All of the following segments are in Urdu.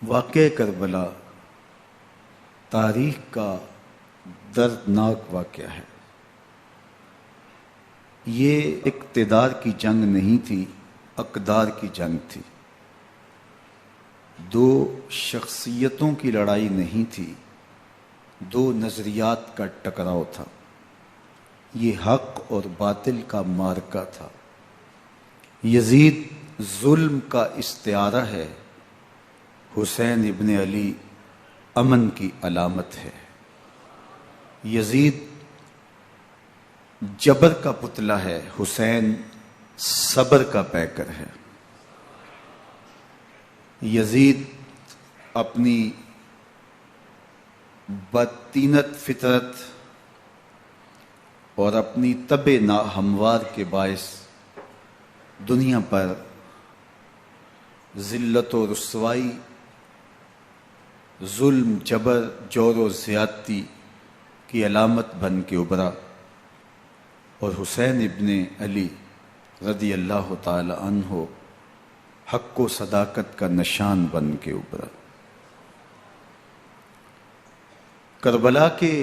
واقعہ کربلا تاریخ کا دردناک واقعہ ہے۔ یہ اقتدار کی جنگ نہیں تھی، اقدار کی جنگ تھی۔ دو شخصیتوں کی لڑائی نہیں تھی، دو نظریات کا ٹکراؤ تھا۔ یہ حق اور باطل کا معرکہ تھا۔ یزید ظلم کا استعارہ ہے، حسین ابن علی امن کی علامت ہے۔ یزید جبر کا پتلا ہے، حسین صبر کا پیکر ہے۔ یزید اپنی بدطینت فطرت اور اپنی طبع ناہموار کے باعث دنیا پر ذلت و رسوائی، ظلم، جبر، جور و زیادتی کی علامت بن کے ابھرا، اور حسین ابن علی رضی اللہ تعالی عنہ حق و صداقت کا نشان بن کے ابھرا۔ کربلا کے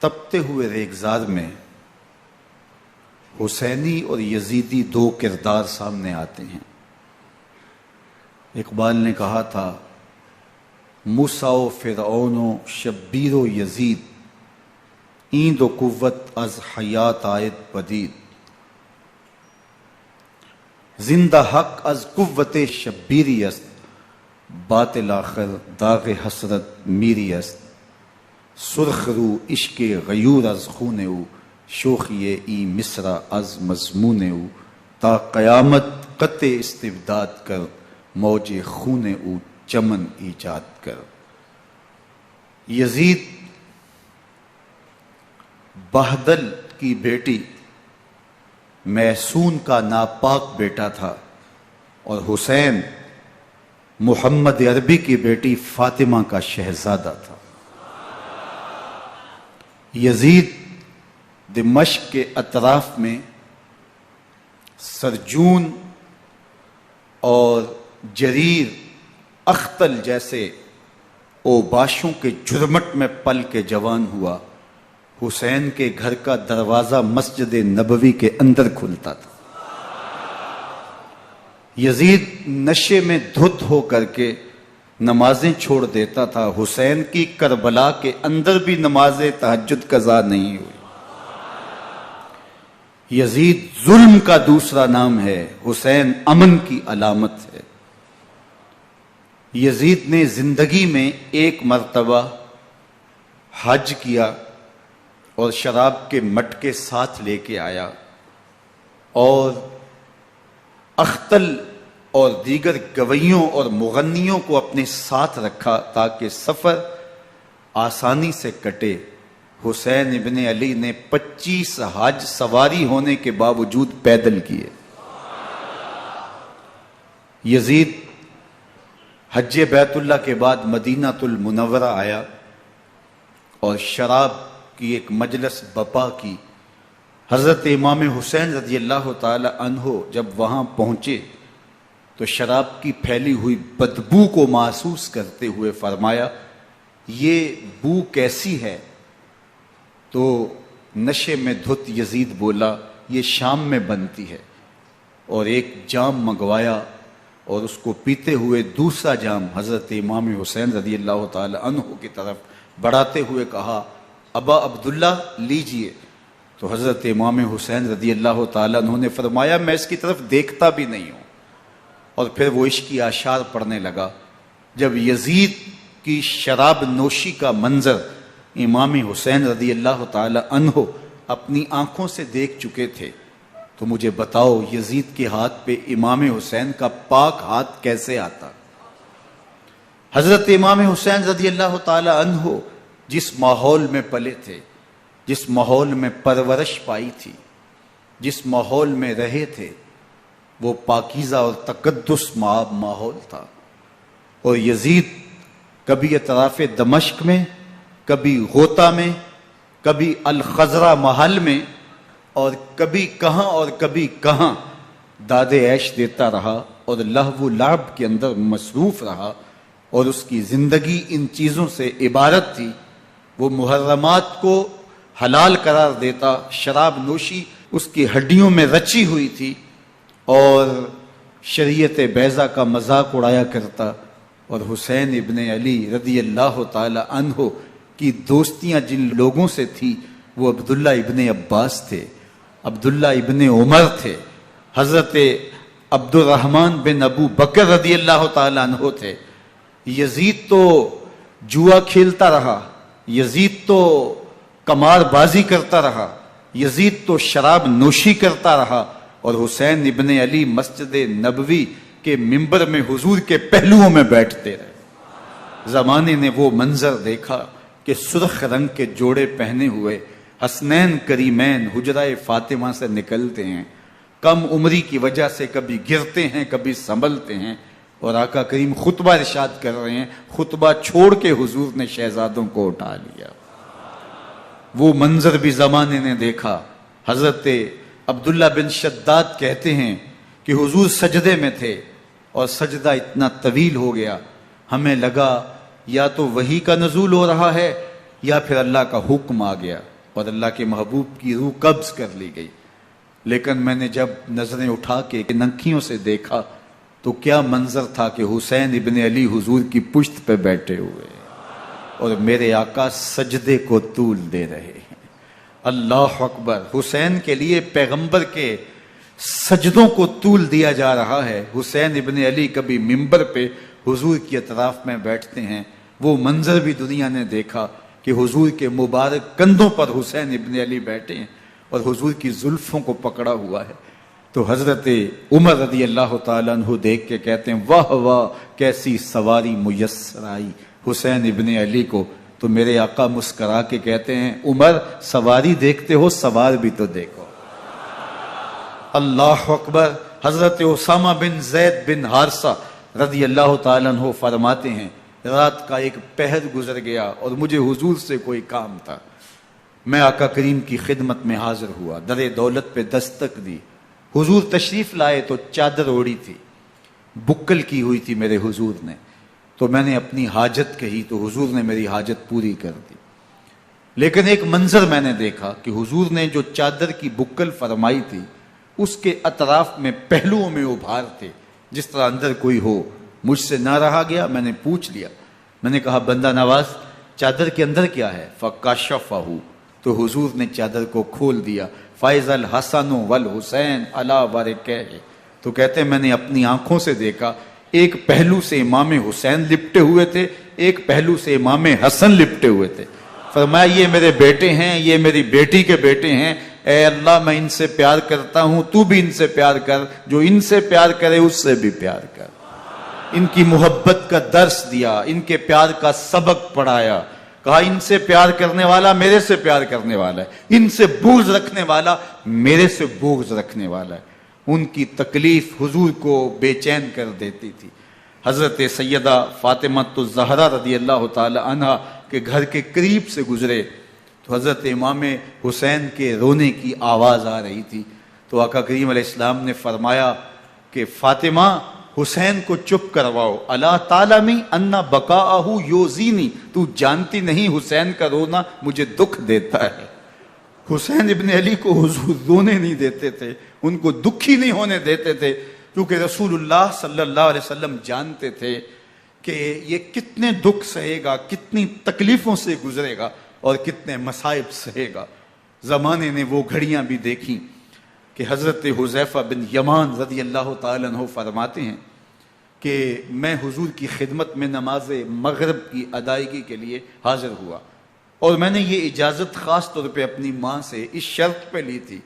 تپتے ہوئے ریگزار میں حسینی اور یزیدی دو کردار سامنے آتے ہیں۔ اقبال نے کہا تھا، موسیٰ و فرعون و شبیر و یزید، این دو قوت از حیات آید پدید، زندہ حق از قوت شبیری است، باطل آخر داغ حسرت میری است، سرخ رو عشق غیور از خون او، شوخی ای مصرع از مضمون او، تا قیامت قطع استبداد کر، موج خون او چمن ایجاد کر۔ یزید بہدل کی بیٹی محسون کا ناپاک بیٹا تھا، اور حسین محمد عربی کی بیٹی فاطمہ کا شہزادہ تھا۔ یزید دمشق کے اطراف میں سرجون اور جریر، اختل جیسے اوباشوں کے جرمٹ میں پل کے جوان ہوا۔ حسین کے گھر کا دروازہ مسجد نبوی کے اندر کھلتا تھا۔ یزید نشے میں دھت ہو کر کے نمازیں چھوڑ دیتا تھا۔ حسین کی کربلا کے اندر بھی نماز تہجد قضا نہیں ہوئی۔ یزید ظلم کا دوسرا نام ہے، حسین امن کی علامت ہے۔ یزید نے زندگی میں ایک مرتبہ حج کیا اور شراب کے مٹکے ساتھ لے کے آیا، اور اختل اور دیگر گویوں اور مغنیوں کو اپنے ساتھ رکھا تاکہ سفر آسانی سے کٹے۔ حسین ابن علی نے 25 حج سواری ہونے کے باوجود پیدل کیے۔ یزید حج بیت اللہ کے بعد مدینہ المنورہ آیا اور شراب کی ایک مجلس بپا کی۔ حضرت امام حسین رضی اللہ تعالی عنہ جب وہاں پہنچے تو شراب کی پھیلی ہوئی بدبو کو محسوس کرتے ہوئے فرمایا، یہ بو کیسی ہے؟ تو نشے میں دھت یزید بولا، یہ شام میں بنتی ہے، اور ایک جام منگوایا اور اس کو پیتے ہوئے دوسرا جام حضرت امام حسین رضی اللہ تعالی عنہ کی طرف بڑھاتے ہوئے کہا، ابا عبداللہ لیجئے۔ تو حضرت امام حسین رضی اللہ تعالی عنہ نے فرمایا، میں اس کی طرف دیکھتا بھی نہیں ہوں، اور پھر وہ عشقی اشعار پڑھنے لگا۔ جب یزید کی شراب نوشی کا منظر امام حسین رضی اللہ تعالی عنہ اپنی آنکھوں سے دیکھ چکے تھے، تو مجھے بتاؤ یزید کے ہاتھ پہ امام حسین کا پاک ہاتھ کیسے آتا؟ حضرت امام حسین رضی اللہ تعالی عنہ جس ماحول میں پلے تھے، جس ماحول میں پرورش پائی تھی، جس ماحول میں رہے تھے، وہ پاکیزہ اور تقدس ماحول تھا۔ اور یزید کبھی اطراف دمشق میں، کبھی غوطہ میں، کبھی الخضرہ محل میں، اور کبھی کہاں داد عیش دیتا رہا اور لہو و لعب کے اندر مصروف رہا، اور اس کی زندگی ان چیزوں سے عبارت تھی. وہ محرمات کو حلال قرار دیتا، شراب نوشی اس کی ہڈیوں میں رچی ہوئی تھی، اور شریعت بیضا کا مذاق اڑایا کرتا. اور حسین ابن علی رضی اللہ تعالی عنہ کی دوستیاں جن لوگوں سے تھی وہ عبداللہ ابن عباس تھے، عبداللہ ابن عمر تھے، حضرت عبد الرحمن بن ابو بکر رضی اللہ تعالی عنہ تھے. یزید تو جوا کھیلتا رہا، یزید تو قمار بازی کرتا رہا، یزید تو شراب نوشی کرتا رہا، اور حسین ابن علی مسجد نبوی کے ممبر میں حضور کے پہلوؤں میں بیٹھتے رہے. زمانے نے وہ منظر دیکھا کہ سرخ رنگ کے جوڑے پہنے ہوئے حسنین کریمین حجرہ فاطمہ سے نکلتے ہیں. کم عمری کی وجہ سے کبھی گرتے ہیں کبھی سنبھلتے ہیں، اور آقا کریم خطبہ ارشاد کر رہے ہیں، خطبہ چھوڑ کے حضور نے شہزادوں کو اٹھا لیا. وہ منظر بھی زمانے نے دیکھا. حضرت عبداللہ بن شداد کہتے ہیں کہ حضور سجدے میں تھے اور سجدہ اتنا طویل ہو گیا، ہمیں لگا یا تو وحی کا نزول ہو رہا ہے یا پھر اللہ کا حکم آ گیا اور اللہ کے محبوب کی روح قبض کر لی گئی. لیکن میں نے جب نظریں اٹھا کے ننکیوں سے دیکھا تو کیا منظر تھا کہ حسین ابن علی حضور کی پشت پہ بیٹھے ہوئے اور میرے آقا سجدے کو طول دے رہے ہیں. اللہ اکبر. حسین کے لیے پیغمبر کے سجدوں کو طول دیا جا رہا ہے. حسین ابن علی کبھی ممبر پہ حضور کی اطراف میں بیٹھتے ہیں. وہ منظر بھی دنیا نے دیکھا کہ حضور کے مبارک کندھوں پر حسین ابن علی بیٹھے ہیں اور حضور کی زلفوں کو پکڑا ہوا ہے. تو حضرت عمر رضی اللہ تعالیٰ عنہ دیکھ کے کہتے ہیں واہ واہ کیسی سواری میسر آئی حسین ابن علی کو. تو میرے آقا مسکرا کے کہتے ہیں عمر سواری دیکھتے ہو سوار بھی تو دیکھو. اللہ اکبر. حضرت اسامہ بن زید بن حارثہ رضی اللہ تعالیٰ عنہ فرماتے ہیں رات کا ایک پہر گزر گیا اور مجھے حضور سے کوئی کام تھا. میں آقا کریم کی خدمت میں حاضر ہوا، در دولت پہ دستک دی. حضور تشریف لائے تو چادر اوڑی تھی، بکل کی ہوئی تھی میرے حضور نے. تو میں نے اپنی حاجت کہی تو حضور نے میری حاجت پوری کر دی. لیکن ایک منظر میں نے دیکھا کہ حضور نے جو چادر کی بکل فرمائی تھی اس کے اطراف میں پہلوؤں میں ابھار تھے جس طرح اندر کوئی ہو. مجھ سے نہ رہا گیا، میں نے پوچھ لیا. میں نے کہا بندہ نواز چادر کے اندر کیا ہے؟ فکاشفہ. تو حضور نے چادر کو کھول دیا. فائز الحسن والحسین علی ورکہ. تو کہتے ہیں میں نے اپنی آنکھوں سے دیکھا ایک پہلو سے امام حسین لپٹے ہوئے تھے، ایک پہلو سے امام حسن لپٹے ہوئے تھے. فرمایا یہ میرے بیٹے ہیں، یہ میری بیٹی کے بیٹے ہیں. اے اللہ میں ان سے پیار کرتا ہوں، تو بھی ان سے پیار کر، جو ان سے پیار کرے اس سے بھی پیار کر. ان کی محبت کا درس دیا، ان کے پیار کا سبق پڑھایا. کہا ان سے پیار کرنے والا میرے سے پیار کرنے والا ہے، ان سے بغض رکھنے والا میرے سے بغض رکھنے والا ہے. ان کی تکلیف حضور کو بے چین کر دیتی تھی. حضرت سیدہ فاطمہ الزہرا رضی اللہ تعالی عنہا کے گھر کے قریب سے گزرے تو حضرت امام حسین کے رونے کی آواز آ رہی تھی. تو آقا کریم علیہ السلام نے فرمایا کہ فاطمہ حسین کو چپ کرواؤ. اللہ تعالیٰ انا بقاءہ یوزینی، تو جانتی نہیں حسین کا رونا مجھے دکھ دیتا ہے. حسین ابن علی کو حضور رونے نہیں دیتے تھے، ان کو دکھی نہیں ہونے دیتے تھے، کیونکہ رسول اللہ صلی اللہ علیہ وسلم جانتے تھے کہ یہ کتنے دکھ سہے گا، کتنی تکلیفوں سے گزرے گا اور کتنے مصائب سہے گا. زمانے نے وہ گھڑیاں بھی دیکھیں کہ حضرت حذیفہ بن یمان رضی اللہ تعالیٰ عنہ فرماتے ہیں کہ میں حضور کی خدمت میں نماز مغرب کی ادائیگی کے لیے حاضر ہوا، اور میں نے یہ اجازت خاص طور پہ اپنی ماں سے اس شرط پہ لی تھی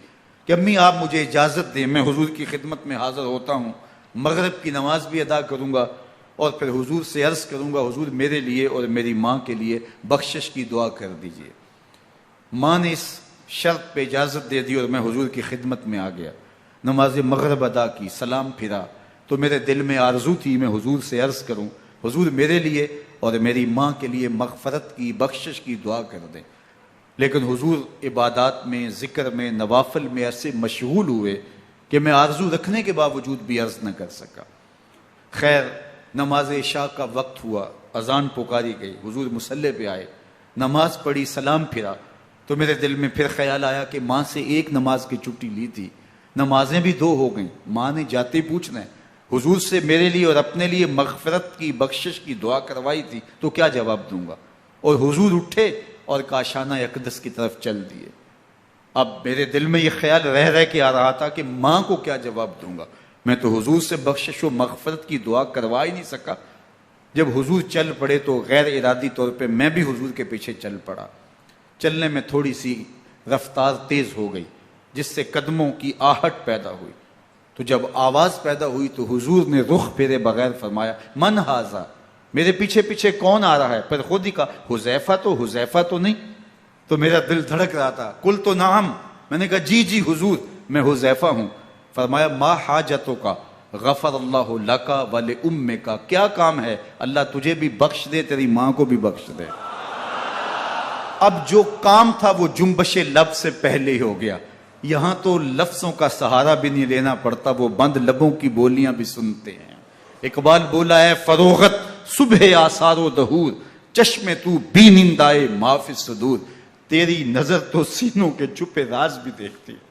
کہ امی آپ مجھے اجازت دیں، میں حضور کی خدمت میں حاضر ہوتا ہوں، مغرب کی نماز بھی ادا کروں گا اور پھر حضور سے عرض کروں گا حضور میرے لیے اور میری ماں کے لیے بخشش کی دعا کر دیجئے. ماں نے اس شرط پہ اجازت دے دی اور میں حضور کی خدمت میں آ گیا. نماز مغرب ادا کی، سلام پھرا تو میرے دل میں آرزو تھی میں حضور سے عرض کروں حضور میرے لیے اور میری ماں کے لیے مغفرت کی بخشش کی دعا کر دیں. لیکن حضور عبادات میں، ذکر میں، نوافل میں ایسے مشغول ہوئے کہ میں آرزو رکھنے کے باوجود بھی عرض نہ کر سکا. خیر نماز عشاء کا وقت ہوا اذان پکاری گئی، حضور مصلی پہ آئے، نماز پڑھی، سلام پھرا، تو میرے دل میں پھر خیال آیا کہ ماں سے ایک نماز کی چھٹی لی تھی، نمازیں بھی 2 ہو گئیں، ماں نے جاتے پوچھنا ہے حضور سے میرے لیے اور اپنے لیے مغفرت کی بخشش کی دعا کروائی تھی، تو کیا جواب دوں گا؟ اور حضور اٹھے اور کاشانہ اقدس کی طرف چل دیے۔ اب میرے دل میں یہ خیال رہ کے آ رہا تھا کہ ماں کو کیا جواب دوں گا، میں تو حضور سے بخشش و مغفرت کی دعا کروا ہی نہیں سکا۔ جب حضور چل پڑے تو غیر ارادی طور پہ میں بھی حضور کے پیچھے چل پڑا۔ چلنے میں تھوڑی سی رفتار تیز ہو گئی جس سے قدموں کی آہٹ پیدا ہوئی، تو جب آواز پیدا ہوئی تو حضور نے رخ پھیرے بغیر فرمایا من ھذا، میرے پیچھے پیچھے کون آ رہا ہے؟ پھر خود ہی کہا حذیفہ تو نہیں؟ تو میرا دل دھڑک رہا تھا، قلت نعم، میں نے کہا جی حضور میں حذیفہ ہوں۔ فرمایا ما حاجتک غفر اللہ لک ولامک، کیا کام ہے؟ اللہ تجھے بھی بخش دے، تیری ماں کو بھی بخش دے۔ اب جو کام تھا وہ جنبش لب سے پہلے ہی ہو گیا، یہاں تو لفظوں کا سہارا بھی نہیں لینا پڑتا، وہ بند لبوں کی بولیاں بھی سنتے ہیں۔ اقبال بولا ہے فروغت صبح آثار و دہور، چشم تو بی نندائے ما فی الصدور، تیری نظر تو سینوں کے چھپے راز بھی دیکھتی ہے۔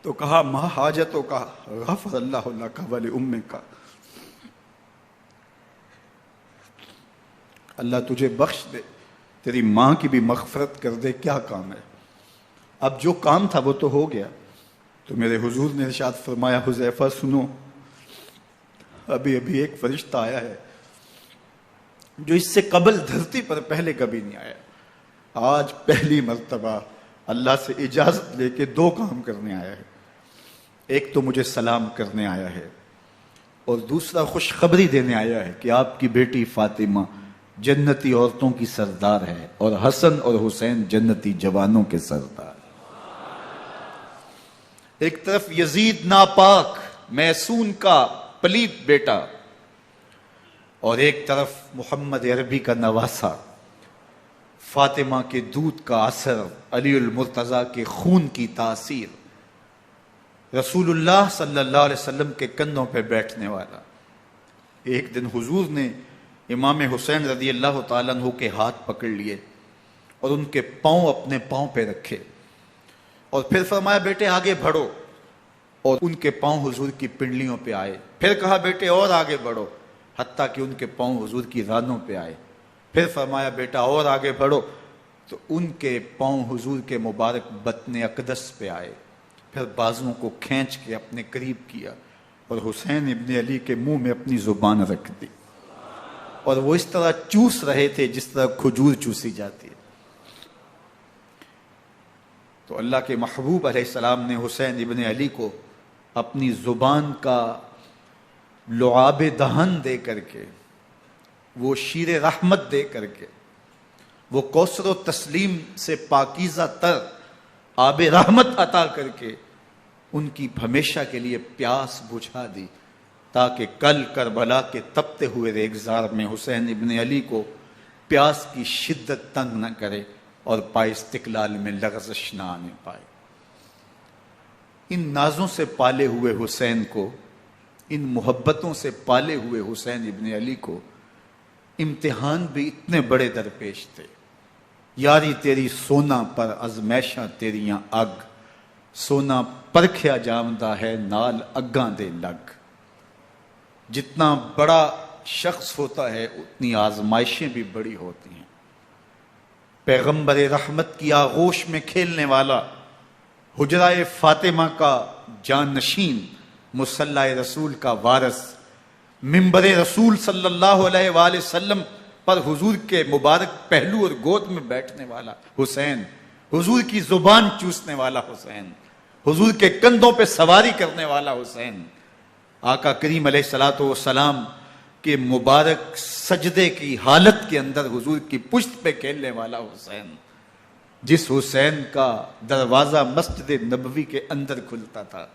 تو کہا ما حاجتوں کا غفر اللہ لک ولامک، اللہ تجھے بخش دے، تیری ماں کی بھی مغفرت کر دے، کیا کام ہے؟ اب جو کام تھا وہ تو ہو گیا۔ تو میرے حضور نے ارشاد فرمایا حذیفہ سنو، ابھی ایک فرشتہ آیا ہے جو اس سے قبل دھرتی پر پہلے کبھی نہیں آیا، آج پہلی مرتبہ اللہ سے اجازت لے کے 2 کام کرنے آیا ہے۔ ایک تو مجھے سلام کرنے آیا ہے اور دوسرا خوشخبری دینے آیا ہے کہ آپ کی بیٹی فاطمہ جنتی عورتوں کی سردار ہے اور حسن اور حسین جنتی جوانوں کے سردار۔ ایک طرف یزید ناپاک محسون کا پلیت بیٹا، اور ایک طرف محمد عربی کا نواسا، فاطمہ کے دودھ کا اثر، علی المرتضیٰ کے خون کی تاثیر، رسول اللہ صلی اللہ علیہ وسلم کے کندھوں پہ بیٹھنے والا۔ ایک دن حضور نے امام حسین رضی اللہ تعالیٰ عنہ کے ہاتھ پکڑ لیے اور ان کے پاؤں اپنے پاؤں پہ رکھے اور پھر فرمایا بیٹے آگے بڑھو، اور ان کے پاؤں حضور کی پنڈلیوں پہ آئے۔ پھر کہا بیٹے اور آگے بڑھو، حتیٰ کہ ان کے پاؤں حضور کی رانوں پہ آئے۔ پھر فرمایا بیٹا اور آگے بڑھو، تو ان کے پاؤں حضور کے مبارک بطن اقدس پہ آئے۔ پھر بازوؤں کو کھینچ کے اپنے قریب کیا اور حسین ابن علی کے منہ میں اپنی زبان رکھ دی، اور وہ اس طرح چوس رہے تھے جس طرح کھجور چوسی جاتی ہے۔ تو اللہ کے محبوب علیہ السلام نے حسین ابن علی کو اپنی زبان کا لعاب دہن دے کر کے، وہ شیر رحمت دے کر کے، وہ کوثر و تسلیم سے پاکیزہ تر آب رحمت عطا کر کے ان کی ہمیشہ کے لیے پیاس بجھا دی، تاکہ کل کربلا کے تپتے ہوئے ریگزار میں حسین ابن علی کو پیاس کی شدت تنگ نہ کرے اور پائے استقلال میں لغزش نہ آنے پائے۔ ان نازوں سے پالے ہوئے حسین کو، ان محبتوں سے پالے ہوئے حسین ابن علی کو امتحان بھی اتنے بڑے درپیش تھے۔ یاری تیری سونا پر ازمیشہ تیریاں اگ، سونا پرکھیا جامدہ ہے نال اگاں دے لگ۔ جتنا بڑا شخص ہوتا ہے اتنی آزمائشیں بھی بڑی ہوتی ہیں۔ پیغمبر رحمت کی آغوش میں کھیلنے والا، حجرہ فاطمہ کا جانشین، مصلی رسول کا وارث، منبر رسول صلی اللہ علیہ وآلہ وسلم پر حضور کے مبارک پہلو اور گود میں بیٹھنے والا حسین، حضور کی زبان چوسنے والا حسین، حضور کے کندھوں پہ سواری کرنے والا حسین، آقا کریم علیہ الصلوۃ والسلام کے مبارک سجدے کی حالت کے اندر حضور کی پشت پہ کھیلنے والا حسین، جس حسین کا دروازہ مسجد نبوی کے اندر کھلتا تھا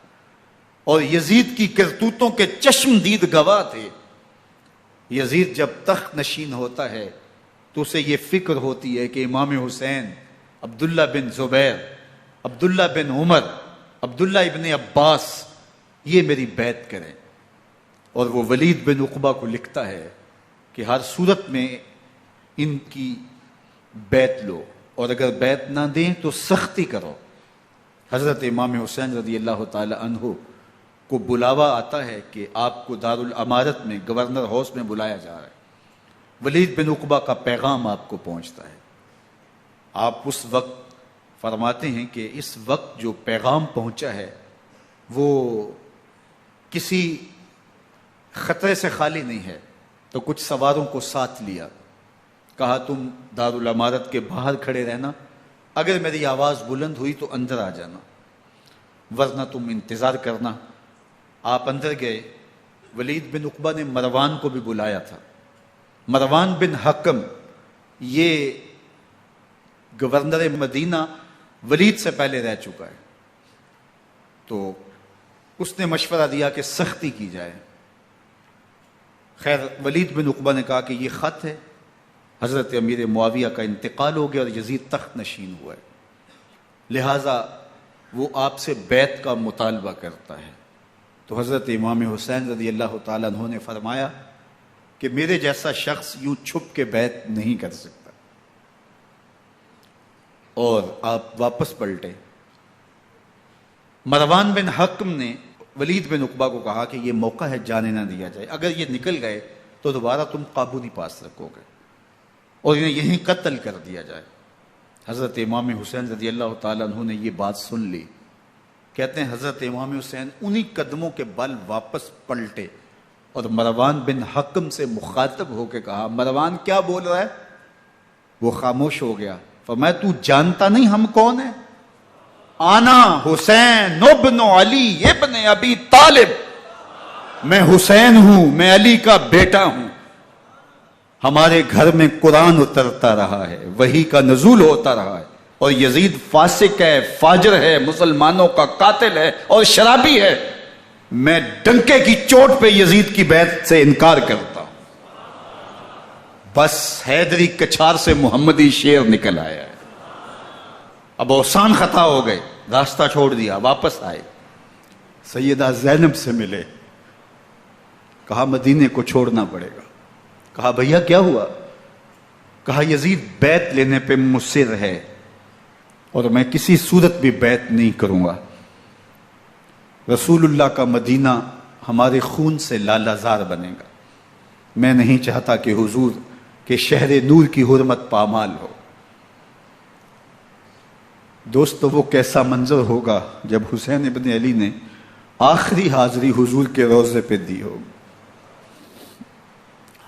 اور یزید کی کرتوتوں کے چشم دید گواہ تھے۔ یزید جب تخت نشین ہوتا ہے تو اسے یہ فکر ہوتی ہے کہ امام حسین، عبداللہ بن زبیر، عبداللہ بن عمر، عبداللہ ابن عباس یہ میری بیعت کریں، اور وہ ولید بن عقبہ کو لکھتا ہے کہ ہر صورت میں ان کی بیعت لو، اور اگر بیعت نہ دیں تو سختی کرو۔ حضرت امام حسین رضی اللہ تعالی عنہ کو بلاوا آتا ہے کہ آپ کو دارالامارت میں گورنر ہاؤس میں بلایا جا رہا ہے، ولید بن عقبہ کا پیغام آپ کو پہنچتا ہے۔ آپ اس وقت فرماتے ہیں کہ اس وقت جو پیغام پہنچا ہے وہ کسی خطرے سے خالی نہیں ہے، تو کچھ سواروں کو ساتھ لیا، کہا تم دارالامارت کے باہر کھڑے رہنا، اگر میری آواز بلند ہوئی تو اندر آ جانا، ورنہ تم انتظار کرنا۔ آپ اندر گئے۔ ولید بن عقبہ نے مروان کو بھی بلایا تھا۔ مروان بن حکم یہ گورنر مدینہ ولید سے پہلے رہ چکا ہے، تو اس نے مشورہ دیا کہ سختی کی جائے۔ خیر ولید بن عقبہ نے کہا کہ یہ خط ہے، حضرت امیر معاویہ کا انتقال ہو گیا اور یزید تخت نشین ہوا ہے، لہٰذا وہ آپ سے بیعت کا مطالبہ کرتا ہے۔ تو حضرت امام حسین رضی اللہ تعالیٰ عنہ نے فرمایا کہ میرے جیسا شخص یوں چھپ کے بیعت نہیں کر سکتا، اور آپ واپس پلٹے۔ مروان بن حکم نے ولید بن عقبہ کو کہا کہ یہ موقع ہے جانے نہ دیا جائے، اگر یہ نکل گئے تو دوبارہ تم قابو نہیں پا سکو گے اور انہیں یہیں قتل کر دیا جائے۔ حضرت امام حسین رضی اللہ تعالیٰ عنہ نے یہ بات سن لی۔ کہتے ہیں حضرت امام حسین انہی قدموں کے بل واپس پلٹے اور مروان بن حکم سے مخاطب ہو کے کہا، مروان کیا بول رہا ہے؟ وہ خاموش ہو گیا۔ فرمایا تو جانتا نہیں ہم کون ہیں؟ آنا حسین ابن علی ابن ابی طالب، میں حسین ہوں، میں علی کا بیٹا ہوں، ہمارے گھر میں قرآن اترتا رہا ہے، وحی کا نزول ہوتا رہا ہے، اور یزید فاسق ہے، فاجر ہے، مسلمانوں کا قاتل ہے اور شرابی ہے، میں ڈنکے کی چوٹ پہ یزید کی بیعت سے انکار کرتا ہوں۔ بس حیدری کچھار سے محمدی شیر نکل آیا ہے۔ اب اوسان خطا ہو گئے، راستہ چھوڑ دیا، واپس آئے، سیدہ زینب سے ملے، کہا مدینے کو چھوڑنا پڑے گا۔ کہا بھیا کیا ہوا؟ کہا یزید بیعت لینے پہ مصر ہے اور میں کسی صورت بھی بیعت نہیں کروں گا۔ رسول اللہ کا مدینہ ہمارے خون سے لالہ زار بنے گا، میں نہیں چاہتا کہ حضور کے شہر نور کی حرمت پامال ہو۔ دوستو وہ کیسا منظر ہوگا جب حسین ابن علی نے آخری حاضری حضور کے روضے پہ دی ہوگی۔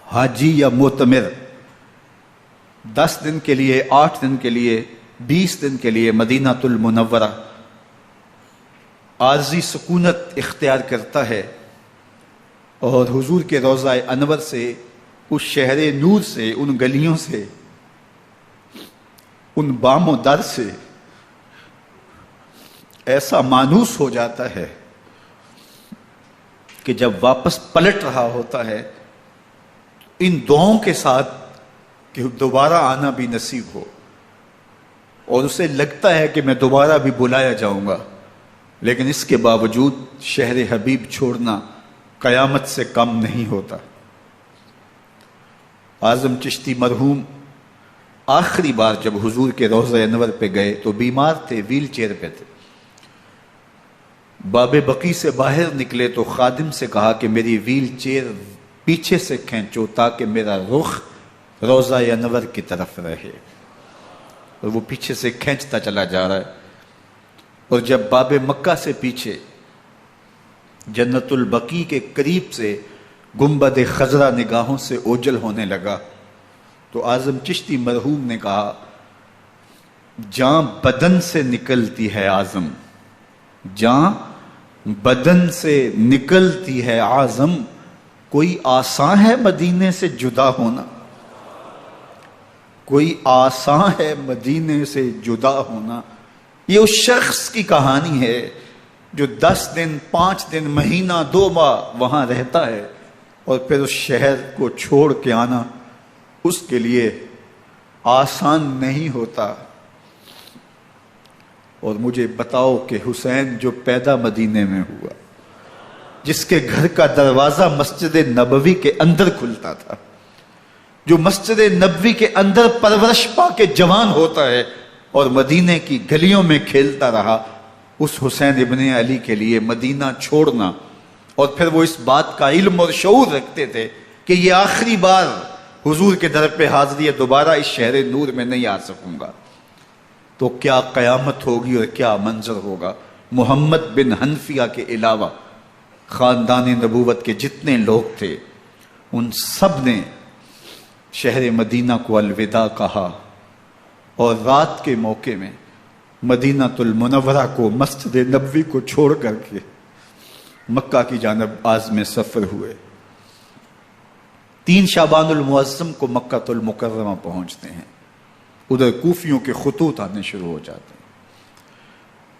حاجی یا معتمر 10 دن کے لیے، 8 دن کے لیے، 20 دن کے لیے مدینہ المنورہ عارضی سکونت اختیار کرتا ہے، اور حضور کے روضہ انور سے، اس شہر نور سے، ان گلیوں سے، ان بام و در سے ایسا مانوس ہو جاتا ہے کہ جب واپس پلٹ رہا ہوتا ہے ان دعاؤں کے ساتھ کہ دوبارہ آنا بھی نصیب ہو، اور اسے لگتا ہے کہ میں دوبارہ بھی بلایا جاؤں گا، لیکن اس کے باوجود شہر حبیب چھوڑنا قیامت سے کم نہیں ہوتا۔ اعظم چشتی مرحوم آخری بار جب حضور کے روضہ انور پہ گئے تو بیمار تھے، ویل چیئر پہ تھے۔ باب بقی سے باہر نکلے تو خادم سے کہا کہ میری ویل چیئر پیچھے سے کھینچو تاکہ میرا رخ روضہ انور کی طرف رہے، اور وہ پیچھے سے کھینچتا چلا جا رہا ہے، اور جب باب مکہ سے پیچھے جنت البقیع کے قریب سے گنبد خضرا نگاہوں سے اوجل ہونے لگا تو اعظم چشتی مرحوم نے کہا، جان بدن سے نکلتی ہے اعظم، جان بدن سے نکلتی ہے اعظم، کوئی آسان ہے مدینے سے جدا ہونا، کوئی آسان ہے مدینے سے جدا ہونا۔ یہ اس شخص کی کہانی ہے جو 10 دن، 5 دن، مہینہ، 2 ماہ وہاں رہتا ہے اور پھر اس شہر کو چھوڑ کے آنا اس کے لیے آسان نہیں ہوتا۔ اور مجھے بتاؤ کہ حسین جو پیدا مدینے میں ہوا، جس کے گھر کا دروازہ مسجد نبوی کے اندر کھلتا تھا، جو مسجد نبوی کے اندر پرورش پا کے جوان ہوتا ہے اور مدینے کی گلیوں میں کھیلتا رہا، اس حسین ابن علی کے لیے مدینہ چھوڑنا، اور پھر وہ اس بات کا علم اور شعور رکھتے تھے کہ یہ آخری بار حضور کے در پہ حاضری ہے، دوبارہ اس شہر نور میں نہیں آ سکوں گا، تو کیا قیامت ہوگی اور کیا منظر ہوگا۔ محمد بن حنفیہ کے علاوہ خاندان نبوت کے جتنے لوگ تھے ان سب نے شہر مدینہ کو الوداع کہا، اور رات کے موقع میں مدینہ المنورہ کو، مسجد نبوی کو چھوڑ کر کے مکہ کی جانب عازم سفر ہوئے۔ 3 شعبان المعظم کو مکہ المکرمہ پہنچتے ہیں، ادھر کوفیوں کے خطوط آنے شروع ہو جاتے ہیں۔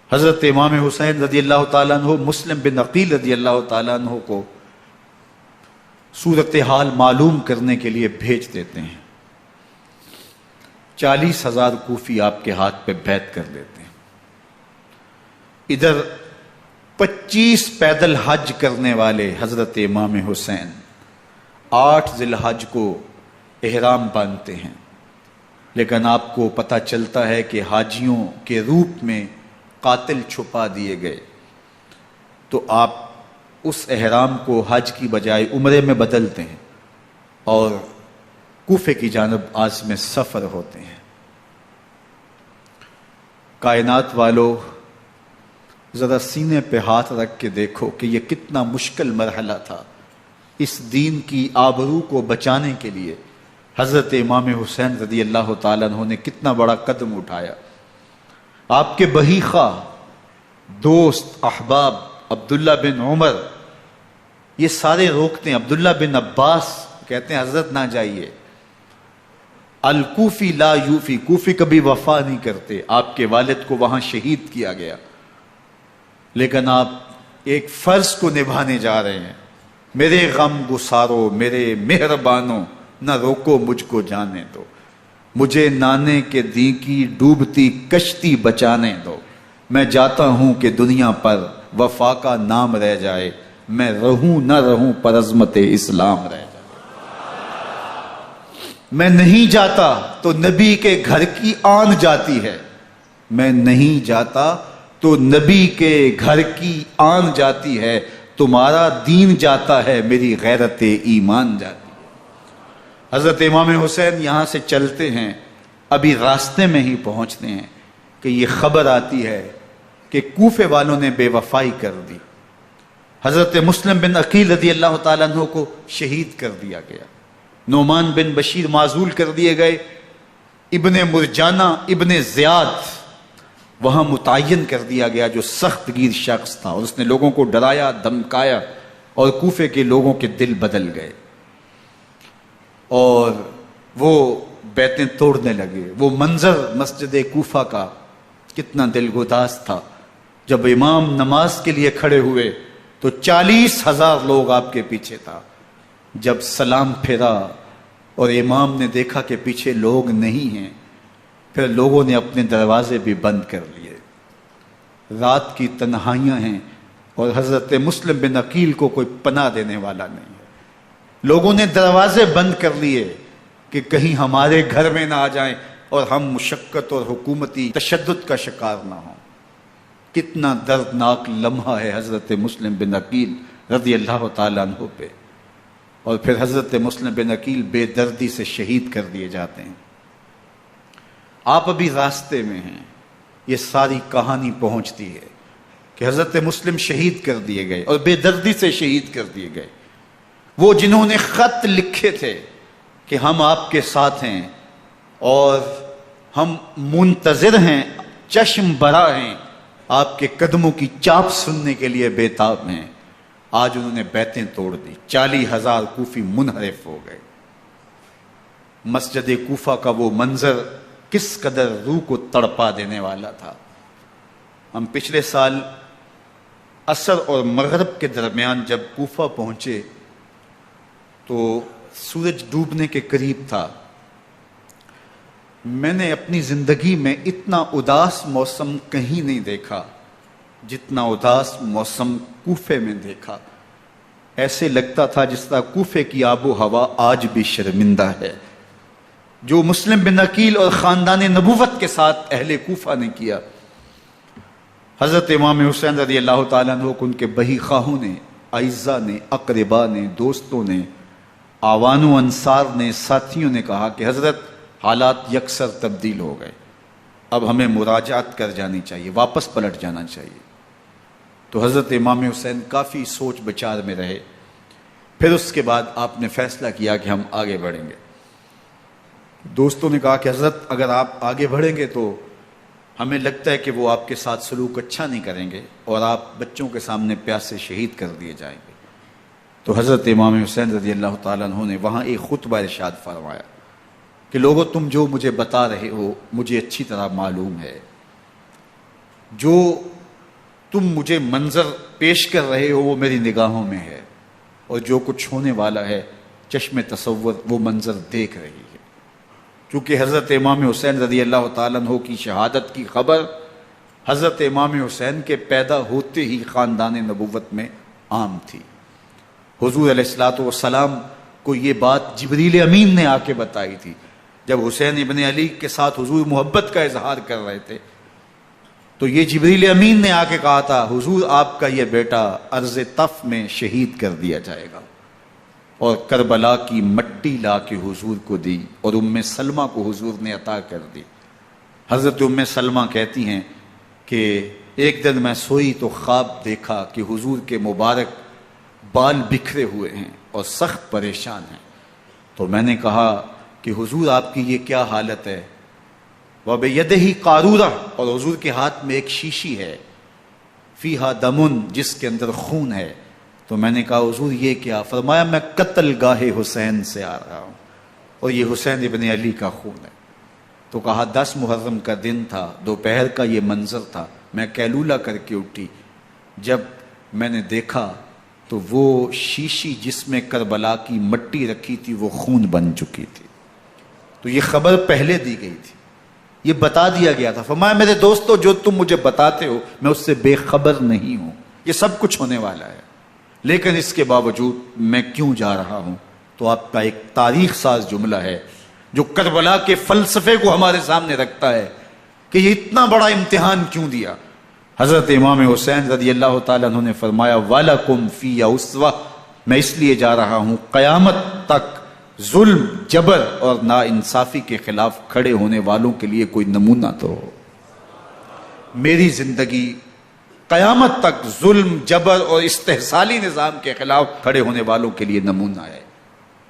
حضرت امام حسین رضی اللہ تعالیٰ عنہ مسلم بن عقیل رضی اللہ تعالیٰ عنہ کو صورتحال معلوم کرنے کے لیے بھیج دیتے ہیں۔ 40,000 کوفی آپ کے ہاتھ پہ بیعت کر لیتے ہیں۔ ادھر 25 پیدل حج کرنے والے حضرت امام حسین 8 ذی الحج کو احرام باندھتے ہیں، لیکن آپ کو پتہ چلتا ہے کہ حاجیوں کے روپ میں قاتل چھپا دیے گئے، تو آپ اس احرام کو حج کی بجائے عمرے میں بدلتے ہیں اور کوفے کی جانب عازم سفر ہوتے ہیں۔ کائنات والو، ذرا سینے پہ ہاتھ رکھ کے دیکھو کہ یہ کتنا مشکل مرحلہ تھا۔ اس دین کی آبرو کو بچانے کے لیے حضرت امام حسین رضی اللہ تعالیٰ عنہ نے کتنا بڑا قدم اٹھایا۔ آپ کے بہیخہ، دوست، احباب عبداللہ بن عمر یہ سارے روکتے ہیں، عبداللہ بن عباس کہتے ہیں حضرت نہ جائیے، الکوفی لا یوفی، کوفی کبھی وفا نہیں کرتے، آپ کے والد کو وہاں شہید کیا گیا، لیکن آپ ایک فرض کو نبھانے جا رہے ہیں۔ میرے غم گسارو، میرے مہربانوں، نہ روکو مجھ کو جانے دو، مجھے نانے کے دی کی ڈوبتی کشتی بچانے دو، میں جاتا ہوں کہ دنیا پر وفا کا نام رہ جائے، میں رہوں نہ رہوں پر عظمت اسلام رہ جائے۔ میں نہیں جاتا تو نبی کے گھر کی آن جاتی ہے، میں نہیں جاتا تو نبی کے گھر کی آن جاتی ہے، تمہارا دین جاتا ہے، میری غیرت ایمان جاتی ہے۔ حضرت امام حسین یہاں سے چلتے ہیں، ابھی راستے میں ہی پہنچتے ہیں کہ یہ خبر آتی ہے کہ کوفے والوں نے بے وفائی کر دی، حضرت مسلم بن عقیل رضی اللہ تعالیٰ عنہ کو شہید کر دیا گیا، نعمان بن بشیر معزول کر دیے گئے، ابن مرجانہ ابن زیاد وہاں متعین کر دیا گیا جو سخت گیر شخص تھا، اور اس نے لوگوں کو ڈرایا، دھمکایا، اور کوفے کے لوگوں کے دل بدل گئے اور وہ بیتیں توڑنے لگے۔ وہ منظر مسجد کوفہ کا کتنا دلگداز تھا، جب امام نماز کے لیے کھڑے ہوئے تو 40,000 لوگ آپ کے پیچھے تھا۔ جب سلام پھیرا اور امام نے دیکھا کہ پیچھے لوگ نہیں ہیں، پھر لوگوں نے اپنے دروازے بھی بند کر لیے۔ رات کی تنہائیاں ہیں اور حضرت مسلم بن عقیل کو کوئی پناہ دینے والا نہیں ہے، لوگوں نے دروازے بند کر لیے کہ کہیں ہمارے گھر میں نہ آ جائیں اور ہم مشقت اور حکومتی تشدد کا شکار نہ ہوں۔ کتنا دردناک لمحہ ہے حضرت مسلم بن عقیل رضی اللہ تعالیٰ عنہ پہ، اور پھر حضرت مسلم بن عقیل بے دردی سے شہید کر دیے جاتے ہیں۔ آپ ابھی راستے میں ہیں، یہ ساری کہانی پہنچتی ہے کہ حضرت مسلم شہید کر دیے گئے اور بے دردی سے شہید کر دیے گئے۔ وہ جنہوں نے خط لکھے تھے کہ ہم آپ کے ساتھ ہیں اور ہم منتظر ہیں، چشم برا ہیں، آپ کے قدموں کی چاپ سننے کے لیے بےتاب ہیں، آج انہوں نے بیتیں توڑ دی، 40,000 کوفی منحرف ہو گئے۔ مسجد کوفہ کا وہ منظر کس قدر روح کو تڑپا دینے والا تھا۔ ہم پچھلے سال عصر اور مغرب کے درمیان جب کوفہ پہنچے تو سورج ڈوبنے کے قریب تھا۔ میں نے اپنی زندگی میں اتنا اداس موسم کہیں نہیں دیکھا جتنا اداس موسم کوفے میں دیکھا۔ ایسے لگتا تھا جس طرح کوفے کی آب و ہوا آج بھی شرمندہ ہے. جو مسلم بن عقیل اور خاندان نبوت کے ساتھ اہل کوفہ نے کیا، حضرت امام حسین رضی اللہ تعالیٰ عنہ کو ان کے بہی خواہوں نے، اعزاء نے، اقربا نے، دوستوں نے، آوان و انصار نے، ساتھیوں نے کہا کہ حضرت حالات یکسر تبدیل ہو گئے، اب ہمیں مراجعت کر جانی چاہیے، واپس پلٹ جانا چاہیے. تو حضرت امام حسین کافی سوچ بچار میں رہے. پھر اس کے بعد آپ نے فیصلہ کیا کہ ہم آگے بڑھیں گے. دوستوں نے کہا کہ حضرت اگر آپ آگے بڑھیں گے تو ہمیں لگتا ہے کہ وہ آپ کے ساتھ سلوک اچھا نہیں کریں گے اور آپ بچوں کے سامنے پیاسے شہید کر دیے جائیں گے. تو حضرت امام حسین رضی اللہ تعالیٰ عنہ نے وہاں ایک خطبہ ارشاد فرمایا کہ لوگوں تم جو مجھے بتا رہے ہو مجھے اچھی طرح معلوم ہے، جو تم مجھے منظر پیش کر رہے ہو وہ میری نگاہوں میں ہے، اور جو کچھ ہونے والا ہے چشم تصور وہ منظر دیکھ رہی ہے. کیونکہ حضرت امام حسین رضی اللہ تعالیٰ عنہ کی شہادت کی خبر حضرت امام حسین کے پیدا ہوتے ہی خاندان نبوت میں عام تھی. حضور علیہ الصلوۃ والسلام کو یہ بات جبریل امین نے آ کے بتائی تھی جب حسین ابن علی کے ساتھ حضور محبت کا اظہار کر رہے تھے. تو یہ جبریل امین نے آ کے کہا تھا حضور آپ کا یہ بیٹا ارض طف میں شہید کر دیا جائے گا، اور کربلا کی مٹی لا کے حضور کو دی اور ام سلمہ کو حضور نے عطا کر دی. حضرت ام سلمہ کہتی ہیں کہ ایک دن میں سوئی تو خواب دیکھا کہ حضور کے مبارک بال بکھرے ہوئے ہیں اور سخت پریشان ہیں. تو میں نے کہا کہ حضور آپ کی یہ کیا حالت ہے؟ وَبِيَدِهِ قَارُورَةٌ، اور حضور کے ہاتھ میں ایک شیشی ہے، فیہا دمن، جس کے اندر خون ہے. تو میں نے کہا حضور یہ کیا؟ فرمایا میں قتل گاہ حسین سے آ رہا ہوں اور یہ حسین ابن علی کا خون ہے. تو کہا 10 محرم کا دن تھا، دوپہر کا یہ منظر تھا، میں کیلولہ کر کے اٹھی، جب میں نے دیکھا تو وہ شیشی جس میں کربلا کی مٹی رکھی تھی وہ خون بن چکی تھی. تو یہ خبر پہلے دی گئی تھی، یہ بتا دیا گیا تھا. فرمایا میرے دوستو جو تم مجھے بتاتے ہو میں اس سے بے خبر نہیں ہوں، یہ سب کچھ ہونے والا ہے، لیکن اس کے باوجود میں کیوں جا رہا ہوں؟ تو آپ کا ایک تاریخ ساز جملہ ہے جو کربلا کے فلسفے کو ہمارے سامنے رکھتا ہے کہ یہ اتنا بڑا امتحان کیوں دیا. حضرت امام حسین رضی اللہ تعالیٰ عنہ نے فرمایا وَلَكُمْ فِيَّ أُسْوَةٌ، میں اس لیے جا رہا ہوں قیامت تک ظلم، جبر اور ناانصافی کے خلاف کھڑے ہونے والوں کے لیے کوئی نمونہ تو ہو. میری زندگی قیامت تک ظلم، جبر اور استحصالی نظام کے خلاف کھڑے ہونے والوں کے لیے نمونہ ہے.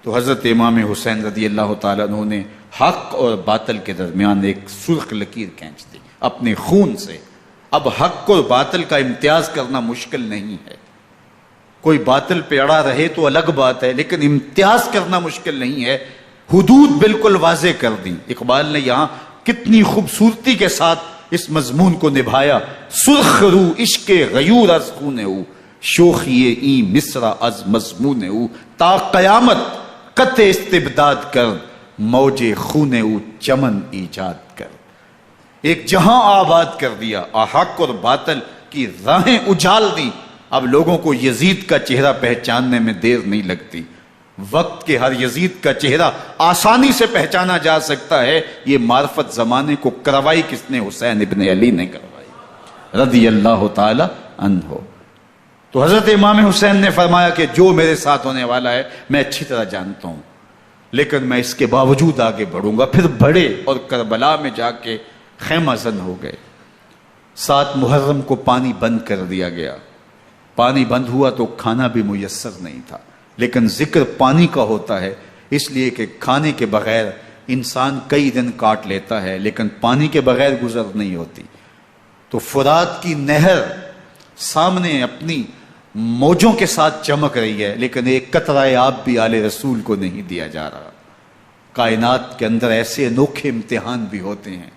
تو حضرت امام حسین رضی اللہ تعالیٰ عنہ نے حق اور باطل کے درمیان ایک سرخ لکیر کھینچ دی اپنے خون سے. اب حق اور باطل کا امتیاز کرنا مشکل نہیں ہے، کوئی باطل پہ اڑا رہے تو الگ بات ہے، لیکن امتیاز کرنا مشکل نہیں ہے. حدود بالکل واضح کر دی. اقبال نے یہاں کتنی خوبصورتی کے ساتھ اس مضمون کو نبھایا. سرخ رو عشق غیور از خون او، شوخی این مصرع از مضمون او، تا قیامت قطع استبداد کر، موج خون او چمن ایجاد کر. ایک جہاں آباد کر دیا، حق اور باطل کی راہیں اجال دی. اب لوگوں کو یزید کا چہرہ پہچاننے میں دیر نہیں لگتی. وقت کے ہر یزید کا چہرہ آسانی سے پہچانا جا سکتا ہے. یہ معرفت زمانے کو کروائی کس نے؟ حسین ابن علی نے کروائی رضی اللہ تعالی عنہ. تو حضرت امام حسین نے فرمایا کہ جو میرے ساتھ ہونے والا ہے میں اچھی طرح جانتا ہوں، لیکن میں اس کے باوجود آگے بڑھوں گا. پھر بڑھے اور کربلا میں جا کے خیمہ زن ہو گئے. 7 محرم کو پانی بند کر دیا گیا. پانی بند ہوا تو کھانا بھی میسر نہیں تھا، لیکن ذکر پانی کا ہوتا ہے اس لیے کہ کھانے کے بغیر انسان کئی دن کاٹ لیتا ہے، لیکن پانی کے بغیر گزر نہیں ہوتی. تو فرات کی نہر سامنے اپنی موجوں کے ساتھ چمک رہی ہے، لیکن ایک قطرہ آب بھی آل رسول کو نہیں دیا جا رہا. کائنات کے اندر ایسے انوکھے امتحان بھی ہوتے ہیں.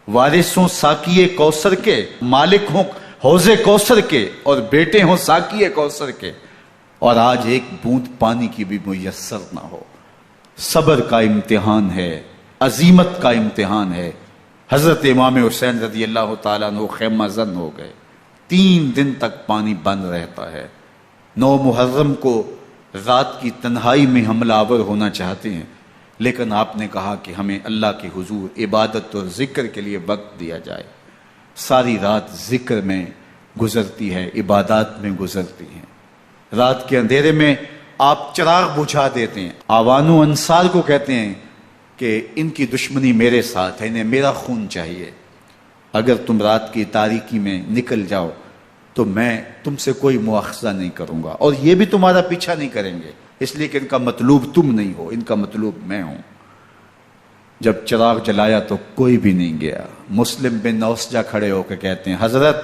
وارثوں ساقی کوثر کے، مالک ہوں حوض کوثر کے، اور بیٹے ہوں ساقی کوثر کے، اور آج ایک بوند پانی کی بھی میسر نہ ہو. صبر کا امتحان ہے، عزیمت کا امتحان ہے. حضرت امام حسین رضی اللہ تعالیٰ عنہ خیمہ زن ہو گئے. 3 دن تک پانی بند رہتا ہے. 9 محرم کو رات کی تنہائی میں حملہ آور ہونا چاہتے ہیں، لیکن آپ نے کہا کہ ہمیں اللہ کے حضور عبادت اور ذکر کے لیے وقت دیا جائے۔ ساری رات ذکر میں گزرتی ہے، عبادات میں گزرتی ہیں۔ رات کے اندھیرے میں آپ چراغ بجھا دیتے ہیں۔ آوان و انصار کو کہتے ہیں کہ ان کی دشمنی میرے ساتھ ہے، انہیں میرا خون چاہیے، اگر تم رات کی تاریکی میں نکل جاؤ تو میں تم سے کوئی مواخذہ نہیں کروں گا، اور یہ بھی تمہارا پیچھا نہیں کریں گے، اس لیے کہ ان کا مطلوب تم نہیں ہو، ان کا مطلوب میں ہوں۔ جب چراغ جلایا تو کوئی بھی نہیں گیا۔ مسلم بن نوسجہ کھڑے ہو کے کہتے ہیں حضرت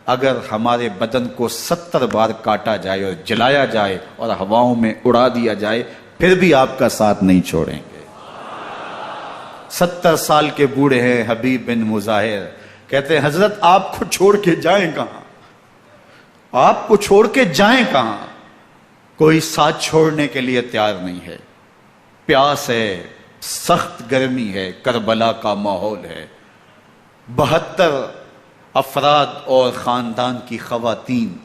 اگر ہمارے بدن کو 70 بار کاٹا جائے اور جلایا جائے اور ہواؤں میں اڑا دیا جائے پھر بھی آپ کا ساتھ نہیں چھوڑیں گے۔ 70 سال کے بوڑھے ہیں حبیب بن مظاہر، کہتے ہیں حضرت آپ کو چھوڑ کے جائیں کہاں، آپ کو چھوڑ کے جائیں کہاں؟ کوئی ساتھ چھوڑنے کے لیے تیار نہیں ہے۔ پیاس ہے، سخت گرمی ہے، کربلا کا ماحول ہے، 72 افراد اور خاندان کی خواتین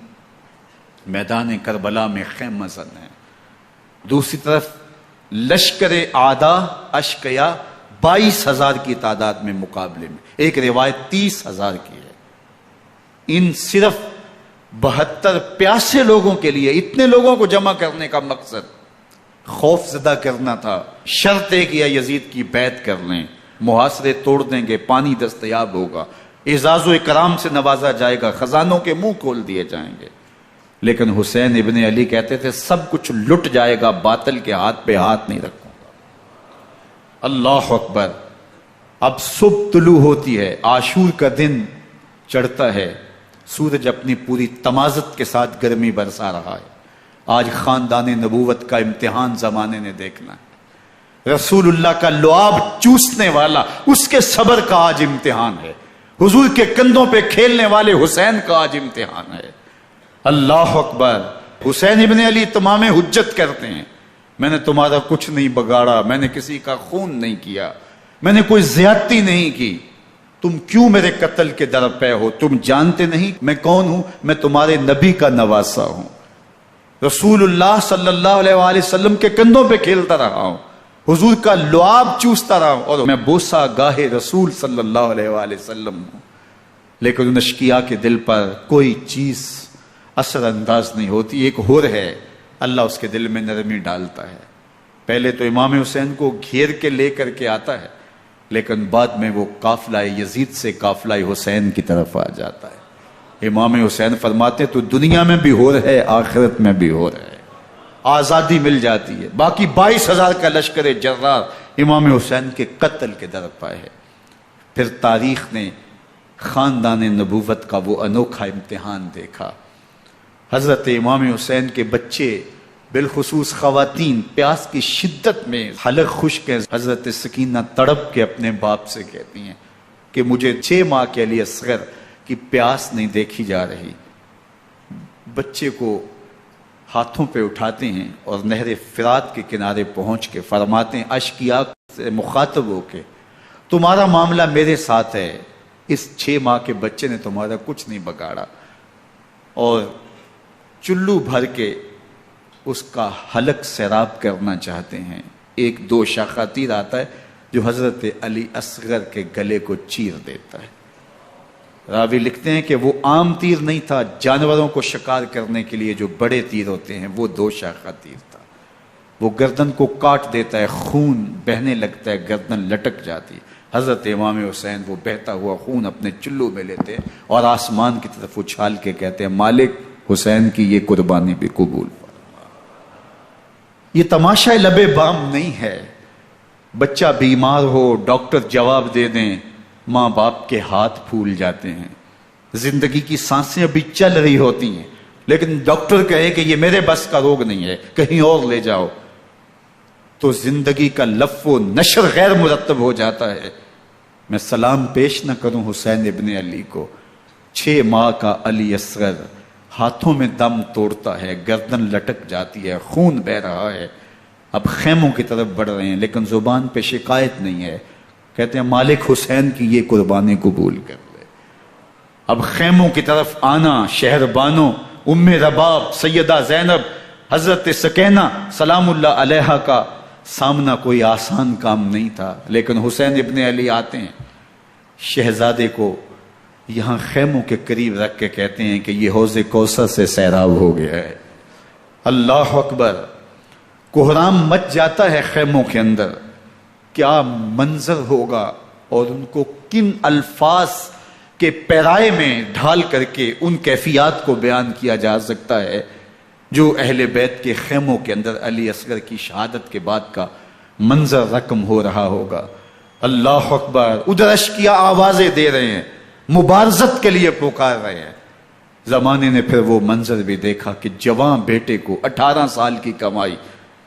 میدان کربلا میں خیمہ زن ہیں۔ دوسری طرف لشکر اعداء اشقیا 22,000 کی تعداد میں مقابلے میں، ایک روایت 30,000 کی ہے۔ ان صرف 72 پیاسے لوگوں کے لیے اتنے لوگوں کو جمع کرنے کا مقصد خوف زدہ کرنا تھا۔ شرط ہے کہ یزید کی بیعت کر لیں، محاصرے توڑ دیں گے، پانی دستیاب ہوگا، اعزاز و اکرام سے نوازا جائے گا، خزانوں کے منہ کھول دیے جائیں گے۔ لیکن حسین ابن علی کہتے تھے سب کچھ لٹ جائے گا، باطل کے ہاتھ پہ ہاتھ نہیں رکھوں گا۔ اللہ اکبر۔ اب صبح طلوع ہوتی ہے، عاشور کا دن چڑھتا ہے، سورج اپنی پوری تمازت کے ساتھ گرمی برسا رہا ہے۔ آج خاندان نبوت کا امتحان زمانے نے دیکھنا ہے۔ رسول اللہ کا لعاب چوسنے والا اس کے صبر کا آج امتحان ہے، حضور کے کندھوں پہ کھیلنے والے حسین کا آج امتحان ہے۔ اللہ اکبر۔ حسین ابن علی تمام حجت کرتے ہیں میں نے تمہارا کچھ نہیں بگاڑا، میں نے کسی کا خون نہیں کیا، میں نے کوئی زیادتی نہیں کی، تم کیوں میرے قتل کے در پہ ہو؟ تم جانتے نہیں میں کون ہوں؟ میں تمہارے نبی کا نواسا ہوں، رسول اللہ صلی اللہ علیہ وآلہ وسلم کے کندھوں پہ کھیلتا رہا ہوں، حضور کا لعاب چوستا رہا ہوں، اور میں بوسہ گاہے رسول صلی اللہ علیہ وآلہ وسلم ہوں۔ لیکن ان اشقیاء کے دل پر کوئی چیز اثر انداز نہیں ہوتی۔ ایک ہور ہے، اللہ اس کے دل میں نرمی ڈالتا ہے۔ پہلے تو امام حسین کو گھیر کے لے کر کے آتا ہے، لیکن بعد میں وہ قافلہ یزید سے قافلہ حسین کی طرف آ جاتا ہے۔ امام حسین فرماتے تو دنیا میں بھی ہور ہے، آخرت میں بھی ہور ہے، آزادی مل جاتی ہے۔ باقی 22,000 کا لشکر جرار امام حسین کے قتل کے در پہ ہے۔ پھر تاریخ نے خاندان نبوت کا وہ انوکھا امتحان دیکھا۔ حضرت امام حسین کے بچے بالخصوص خواتین پیاس کی شدت میں حلق خشک ہے۔ حضرت سکینہ تڑپ کے اپنے باپ سے کہتی ہیں کہ مجھے 6 ماہ کے لیے اصغر کی پیاس نہیں دیکھی جا رہی۔ بچے کو ہاتھوں پہ اٹھاتے ہیں اور نہر فرات کے کنارے پہنچ کے فرماتے ہیں اشقیاء سے مخاطب ہو کے تمہارا معاملہ میرے ساتھ ہے، اس 6 ماہ کے بچے نے تمہارا کچھ نہیں بگاڑا، اور چلو بھر کے اس کا حلق سیراب کرنا چاہتے ہیں۔ ایک 2 شاخہ تیر آتا ہے جو حضرت علی اصغر کے گلے کو چیر دیتا ہے۔ راوی لکھتے ہیں کہ وہ عام تیر نہیں تھا، جانوروں کو شکار کرنے کے لیے جو بڑے تیر ہوتے ہیں وہ 2 شاخہ تیر تھا۔ وہ گردن کو کاٹ دیتا ہے، خون بہنے لگتا ہے، گردن لٹک جاتی ہے۔ حضرت امام حسین وہ بہتا ہوا خون اپنے چلو میں لیتے ہیں اور آسمان کی طرف اچھال کے کہتے ہیں مالک حسین کی یہ قربانی بھی قبول فرما۔ یہ تماشا لبے بام نہیں ہے۔ بچہ بیمار ہو، ڈاکٹر جواب دے دیں، ماں باپ کے ہاتھ پھول جاتے ہیں، زندگی کی سانسیں ابھی چل رہی ہوتی ہیں، لیکن ڈاکٹر کہے کہ یہ میرے بس کا روگ نہیں ہے، کہیں اور لے جاؤ، تو زندگی کا لف و نشر غیر مرتب ہو جاتا ہے۔ میں سلام پیش نہ کروں حسین ابن علی کو، 6 ماہ کا علی اصغر ہاتھوں میں دم توڑتا ہے، گردن لٹک جاتی ہے، خون بہ رہا ہے۔ اب خیموں کی طرف بڑھ رہے ہیں لیکن زبان پہ شکایت نہیں ہے، کہتے ہیں مالک حسین کی یہ قربانی قبول کر لے۔ اب خیموں کی طرف آنا، شہر بانوں ام رباب سیدہ زینب حضرت سکینہ سلام اللہ علیہا کا سامنا کوئی آسان کام نہیں تھا، لیکن حسین ابن علی آتے ہیں، شہزادے کو یہاں خیموں کے قریب رکھ کے کہتے ہیں کہ یہ حوض کوثر سے سیراب ہو گیا ہے۔ اللہ اکبر، کوہرام مچ جاتا ہے خیموں کے اندر، کیا منظر ہوگا، اور ان کو کن الفاظ کے پیرائے میں ڈھال کر کے ان کیفیات کو بیان کیا جا سکتا ہے جو اہل بیت کے خیموں کے اندر علی اصغر کی شہادت کے بعد کا منظر رقم ہو رہا ہوگا۔ اللہ اکبر، ادھر اشکیا آوازیں دے رہے ہیں، مبارزت کے لیے پکار رہے ہیں۔ زمانے نے پھر وہ منظر بھی دیکھا کہ جوان بیٹے کو 18 سال کی کمائی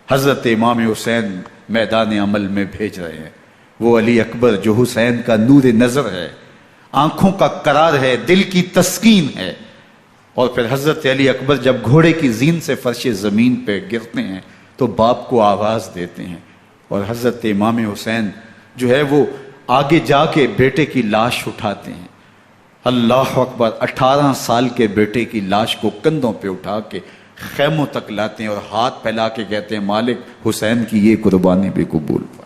حضرت امام حسین میدان عمل میں بھیج رہے ہیں۔ وہ علی اکبر جو حسین کا نور نظر ہے، آنکھوں کا قرار ہے، دل کی تسکین ہے۔ اور پھر حضرت علی اکبر جب گھوڑے کی زین سے فرش زمین پہ گرتے ہیں تو باپ کو آواز دیتے ہیں، اور حضرت امام حسین جو ہے وہ آگے جا کے بیٹے کی لاش اٹھاتے ہیں۔ اللہ اکبر، 18 سال کے بیٹے کی لاش کو کندھوں پہ اٹھا کے خیموں تک لاتے ہیں اور ہاتھ پھیلا کے کہتے ہیں مالک حسین کی یہ قربانی بھی قبول فرما۔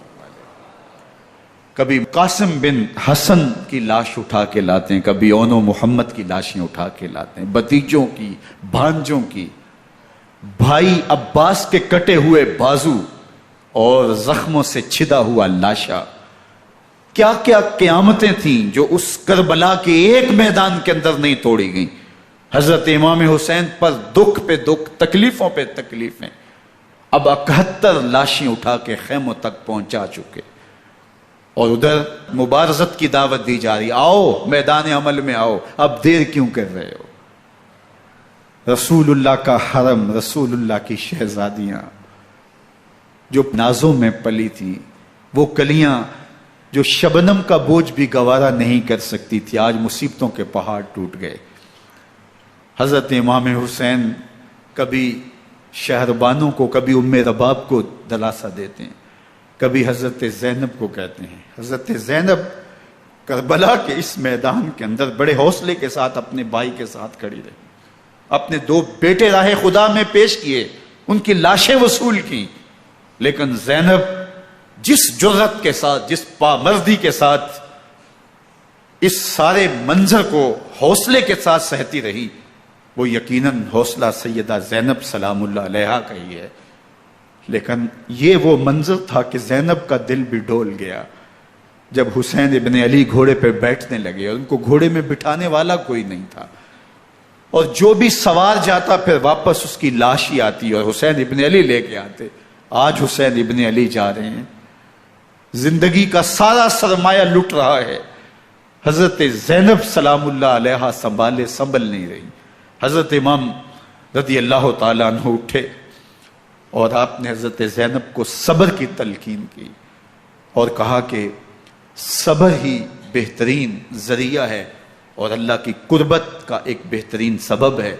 کبھی قاسم بن حسن کی لاش اٹھا کے لاتے ہیں، کبھی اون و محمد کی لاشیں اٹھا کے لاتے ہیں، بتیجوں کی، بھانجوں کی، بھائی عباس کے کٹے ہوئے بازو اور زخموں سے چھدا ہوا لاشا۔ کیا کیا قیامتیں تھیں جو اس کربلا کے ایک میدان کے اندر نہیں توڑی گئیں۔ حضرت امام حسین پر دکھ پہ دکھ، تکلیفوں پہ تکلیفیں، اب 71 لاشیں اٹھا کے خیموں تک پہنچا چکے، اور ادھر مبارزت کی دعوت دی جا رہی، آؤ میدان عمل میں آؤ، اب دیر کیوں کر رہے ہو۔ رسول اللہ کا حرم، رسول اللہ کی شہزادیاں جو نازوں میں پلی تھیں، وہ کلیاں جو شبنم کا بوجھ بھی گوارا نہیں کر سکتی تھی، آج مصیبتوں کے پہاڑ ٹوٹ گئے۔ حضرت امام حسین کبھی شہربانوں کو، کبھی ام رباب کو دلاسا دیتے ہیں، کبھی حضرت زینب کو کہتے ہیں۔ حضرت زینب کربلا کے اس میدان کے اندر بڑے حوصلے کے ساتھ اپنے بھائی کے ساتھ کھڑی رہی، اپنے 2 بیٹے راہ خدا میں پیش کیے، ان کی لاشیں وصول کی، لیکن زینب جس جرأت کے ساتھ، جس پامردی کے ساتھ اس سارے منظر کو حوصلے کے ساتھ سہتی رہی، وہ یقیناً حوصلہ سیدہ زینب سلام اللہ علیہا کا ہی ہے۔ لیکن یہ وہ منظر تھا کہ زینب کا دل بھی ڈول گیا جب حسین ابن علی گھوڑے پہ بیٹھنے لگے، اور ان کو گھوڑے میں بٹھانے والا کوئی نہیں تھا، اور جو بھی سوار جاتا پھر واپس اس کی لاش ہی آتی اور حسین ابن علی لے کے آتے۔ آج حسین ابن علی جا رہے ہیں، زندگی کا سارا سرمایہ لٹ رہا ہے، حضرت زینب سلام اللہ علیہا سنبھل نہیں رہی۔ حضرت امام رضی اللہ تعالیٰ عنہ اٹھے اور آپ نے حضرت زینب کو صبر کی تلقین کی اور کہا کہ صبر ہی بہترین ذریعہ ہے اور اللہ کی قربت کا ایک بہترین سبب ہے،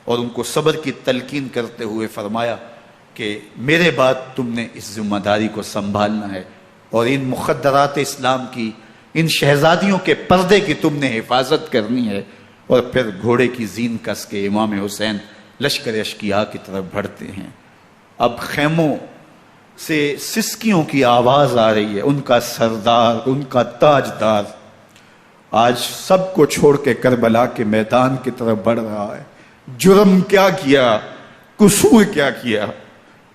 اور ان کو صبر کی تلقین کرتے ہوئے فرمایا کہ میرے بعد تم نے اس ذمہ داری کو سنبھالنا ہے، اور ان مخدرات اسلام کی، ان شہزادیوں کے پردے کی تم نے حفاظت کرنی ہے۔ اور پھر گھوڑے کی زین کس کے امام حسین لشکر اشکیا کی طرف بڑھتے ہیں۔ اب خیموں سے سسکیوں کی آواز آ رہی ہے، ان کا سردار، ان کا تاجدار آج سب کو چھوڑ کے کربلا کے میدان کی طرف بڑھ رہا ہے۔ جرم کیا کیا، قصور کیا کیا،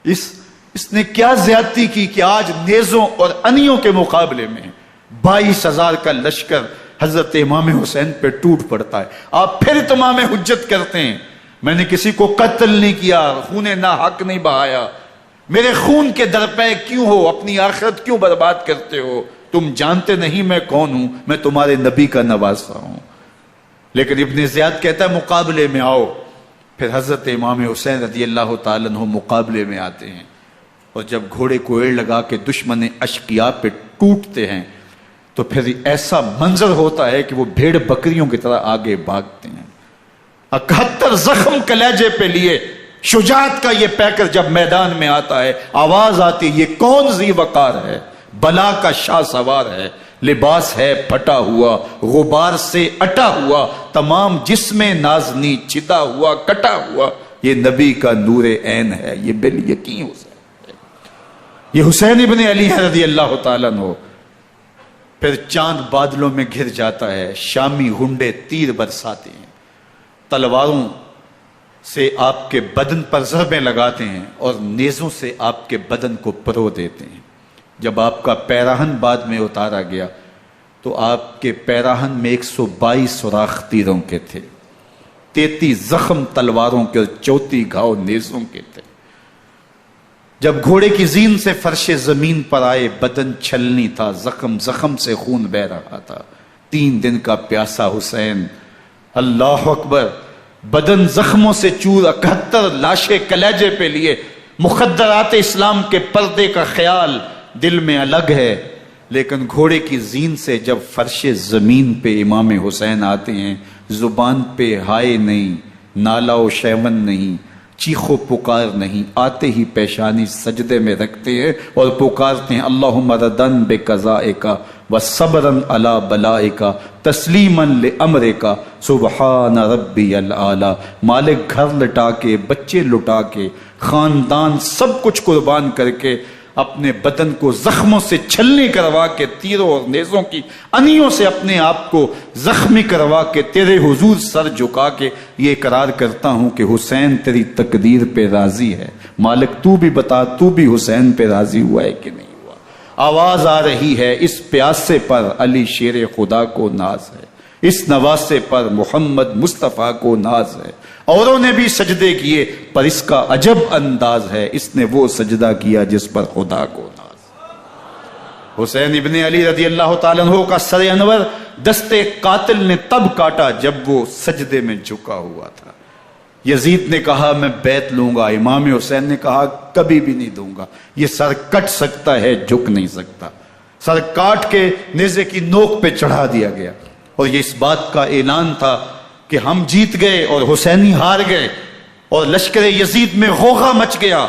اس نے کیا زیادتی کی کہ آج نیزوں اور انیوں کے مقابلے میں 22,000 کا لشکر حضرت امام حسین پہ ٹوٹ پڑتا ہے۔ آپ پھر تمام حجت کرتے ہیں میں نے کسی کو قتل نہیں کیا، خون ناحق نہیں بہایا، میرے خون کے درپے کیوں ہو، اپنی آخرت کیوں برباد کرتے ہو، تم جانتے نہیں میں کون ہوں، میں تمہارے نبی کا نواسا ہوں۔ لیکن ابن زیاد کہتا ہے مقابلے میں آؤ۔ پھر حضرت امام حسین رضی اللہ تعالیٰ عنہ مقابلے میں آتے ہیں، اور جب گھوڑے کو ایڑ لگا کے دشمن اشقیاء پہ ٹوٹتے ہیں تو پھر ایسا منظر ہوتا ہے کہ وہ بھیڑ بکریوں کی طرح آگے بھاگتے ہیں۔ 71 زخم کلیجے پہ لیے شجاعت کا یہ پیکر جب میدان میں آتا ہے، آواز آتی ہے یہ کون ذی وقار ہے، بلا کا شاہ سوار ہے، لباس ہے پھٹا ہوا غبار سے اٹا ہوا، تمام جسم نازنی چتا ہوا کٹا ہوا، یہ نبی کا نور عین ہے، یہ بالیقین حسین ہے، یہ حسین ابن علی ہے رضی اللہ تعالیٰ عنہ۔ پھر چاند بادلوں میں گھر جاتا ہے، شامی ہنڈے تیر برساتے ہیں، تلواروں سے آپ کے بدن پر ضربیں لگاتے ہیں اور نیزوں سے آپ کے بدن کو پرو دیتے ہیں۔ جب آپ کا پیراہن بعد میں اتارا گیا تو آپ کے پیراہن میں 122 سوراخ تیروں کے تھے، 33 زخم تلواروں کے اور 34 گھاؤ نیزوں کے تھے۔ جب گھوڑے کی زین سے فرش زمین پر آئے، بدن چھلنی تھا، زخم زخم سے خون بہ رہا تھا، 3 دن کا پیاسا حسین، اللہ اکبر، بدن زخموں سے چور، 71 لاشیں کلیجے پہ لیے، مخدرات اسلام کے پردے کا خیال دل میں الگ ہے، لیکن گھوڑے کی زین سے جب فرش زمین پہ امام حسین آتے ہیں، زبان پہ ہائے نہیں، نالا و شیون نہیں، چیخ و پکار نہیں، آتے ہی پیشانی سجدے میں رکھتے ہیں اور پکارتے ہیں اللہم ردن بقضائک وصبرن علی بلائک تسلیما لامرک سبحان ربی العالی۔ مالک گھر لٹا کے، بچے لٹا کے، خاندان سب کچھ قربان کر کے، اپنے بدن کو زخموں سے چھلنی کروا کے، تیروں اور نیزوں کی انیوں سے اپنے آپ کو زخمی کروا کے، تیرے حضور سر جھکا کے یہ اقرار کرتا ہوں کہ حسین تیری تقدیر پہ راضی ہے، مالک تو بھی بتا، تو بھی حسین پہ راضی ہوا ہے کہ نہیں ہوا۔ آواز آ رہی ہے، اس پیاسے پر علی شیر خدا کو ناز ہے، اس نواسے پر محمد مصطفیٰ کو ناز ہے۔ اوروں نے بھی سجدے کیے پر اس کا عجب انداز ہے، اس نے وہ سجدہ کیا جس پر خدا کو ناز۔ حسین ابن علی رضی اللہ تعالیٰ عنہ کا سر انور دستے قاتل نے تب کاٹا جب وہ سجدے میں جھکا ہوا تھا۔ یزید نے کہا میں بیعت لوں گا، امام حسین نے کہا کبھی بھی نہیں دوں گا، یہ سر کٹ سکتا ہے جھک نہیں سکتا۔ سر کاٹ کے نیزے کی نوک پہ چڑھا دیا گیا اور یہ اس بات کا اعلان تھا کہ ہم جیت گئے اور حسینی ہار گئے، اور لشکر یزید میں غوغا مچ گیا،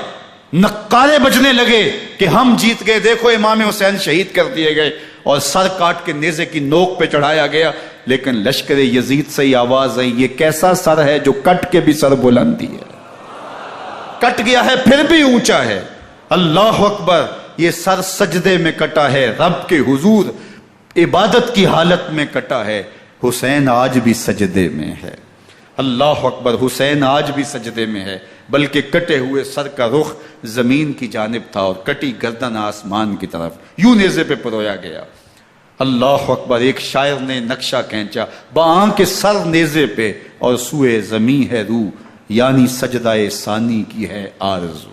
نقارے بجنے لگے کہ ہم جیت گئے، دیکھو امام حسین شہید کر دیے گئے، اور سر کاٹ کے نیزے کی نوک پہ چڑھایا گیا۔ لیکن لشکر یزید سے ہی آواز آئی یہ کیسا سر ہے جو کٹ کے بھی سر بلندی ہے، کٹ گیا ہے پھر بھی اونچا ہے، اللہ اکبر، یہ سر سجدے میں کٹا ہے، رب کے حضور عبادت کی حالت میں کٹا ہے۔ حسین آج بھی سجدے میں ہے، اللہ اکبر، حسین آج بھی سجدے میں ہے، بلکہ کٹے ہوئے سر کا رخ زمین کی جانب تھا اور کٹی گردن آسمان کی طرف، یوں نیزے پہ پرویا گیا۔ اللہ اکبر، ایک شاعر نے نقشہ کھینچا، بآنکھ سر نیزے پہ اور سوئے زمیں ہے روح، یعنی سجدہ ثانی کی ہے آرزو۔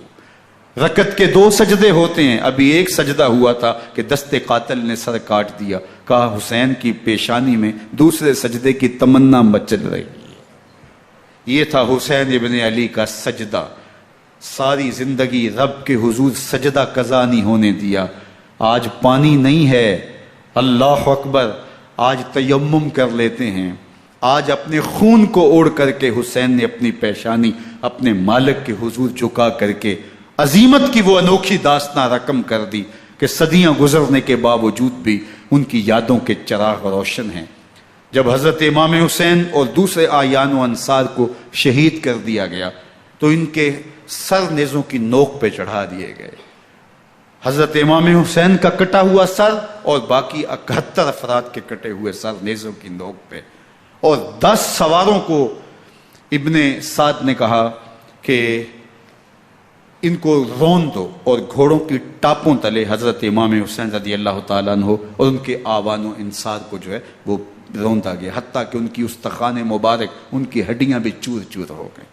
رکعت کے 2 سجدے ہوتے ہیں، ابھی ایک سجدہ ہوا تھا کہ دست قاتل نے سر کاٹ دیا، کہا حسین کی پیشانی میں دوسرے سجدے کی تمنا مچل رہی ہے۔ یہ تھا حسین ابن علی کا سجدہ، ساری زندگی رب کے حضور سجدہ قضا نہیں ہونے دیا۔ آج پانی نہیں ہے، اللہ اکبر، آج تیمم کر لیتے ہیں، آج اپنے خون کو اوڑ کر کے حسین نے اپنی پیشانی اپنے مالک کے حضور جھکا کر کے عظیمت کی وہ انوکھی داستان رقم کر دی کہ صدیاں گزرنے کے باوجود بھی ان کی یادوں کے چراغ روشن ہیں۔ جب حضرت امام حسین اور دوسرے آیان و انصار کو شہید کر دیا گیا تو ان کے سر نیزوں کی نوک پہ چڑھا دیے گئے۔ حضرت امام حسین کا کٹا ہوا سر اور باقی 71 افراد کے کٹے ہوئے سر نیزوں کی نوک پہ، اور 10 سواروں کو ابن سعد نے کہا کہ ان کو رون دو، اور گھوڑوں کی ٹاپوں تلے حضرت امام حسین رضی اللہ تعالیٰ عنہ اور ان کے آوان و انصار کو جو ہے وہ روندا گیا، حتیٰ کہ ان کی استخوان مبارک، ان کی ہڈیاں بھی چور چور ہو گئیں۔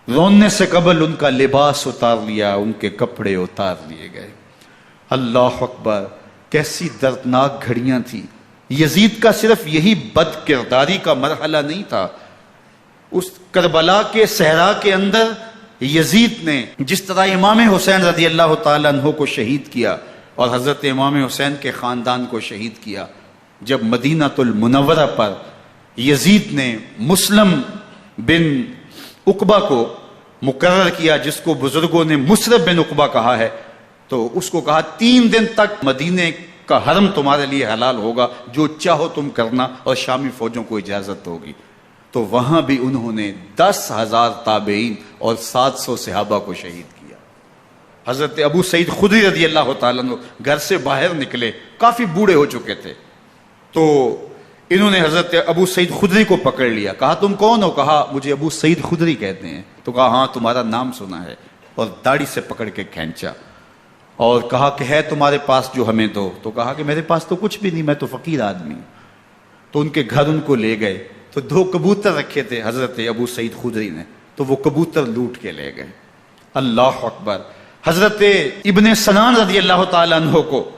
روننے سے قبل ان کا لباس اتار لیا، ان کے کپڑے اتار لیے گئے۔ اللہ اکبر، کیسی دردناک گھڑیاں تھیں۔ یزید کا صرف یہی بد کرداری کا مرحلہ نہیں تھا، اس کربلا کے صحرا کے اندر یزید نے جس طرح امام حسین رضی اللہ تعالیٰ عنہ کو شہید کیا اور حضرت امام حسین کے خاندان کو شہید کیا، جب مدینہ المنورہ پر یزید نے مسلم بن عقبہ کو مقرر کیا، جس کو بزرگوں نے مصرب بن عقبہ کہا ہے، تو اس کو کہا 3 دن تک مدینے کا حرم تمہارے لیے حلال ہوگا، جو چاہو تم کرنا، اور شامی فوجوں کو اجازت ہوگی۔ تو وہاں بھی انہوں نے 10,000 تابعین اور 700 صحابہ کو شہید کیا۔ حضرت ابو سعید خدری رضی اللہ تعالیٰ عنہ گھر سے باہر نکلے، کافی بوڑھے ہو چکے تھے، تو انہوں نے حضرت ابو سعید خدری کو پکڑ لیا، کہا تم کون ہو؟ کہا مجھے ابو سعید خدری کہتے ہیں۔ تو کہا ہاں تمہارا نام سنا ہے، اور داڑھی سے پکڑ کے کھینچا اور کہا کہ ہے تمہارے پاس جو ہمیں دو؟ تو کہا کہ میرے پاس تو کچھ بھی نہیں، میں تو فقیر آدمی ہوں۔ تو ان کے گھر ان کو لے گئے، تو 2 کبوتر رکھے تھے حضرت ابو سعید خدری نے، تو وہ کبوتر لوٹ کے لے گئے۔ اللہ اکبر۔ حضرت ابن سنان رضی اللہ تعالیٰ عنہ کو،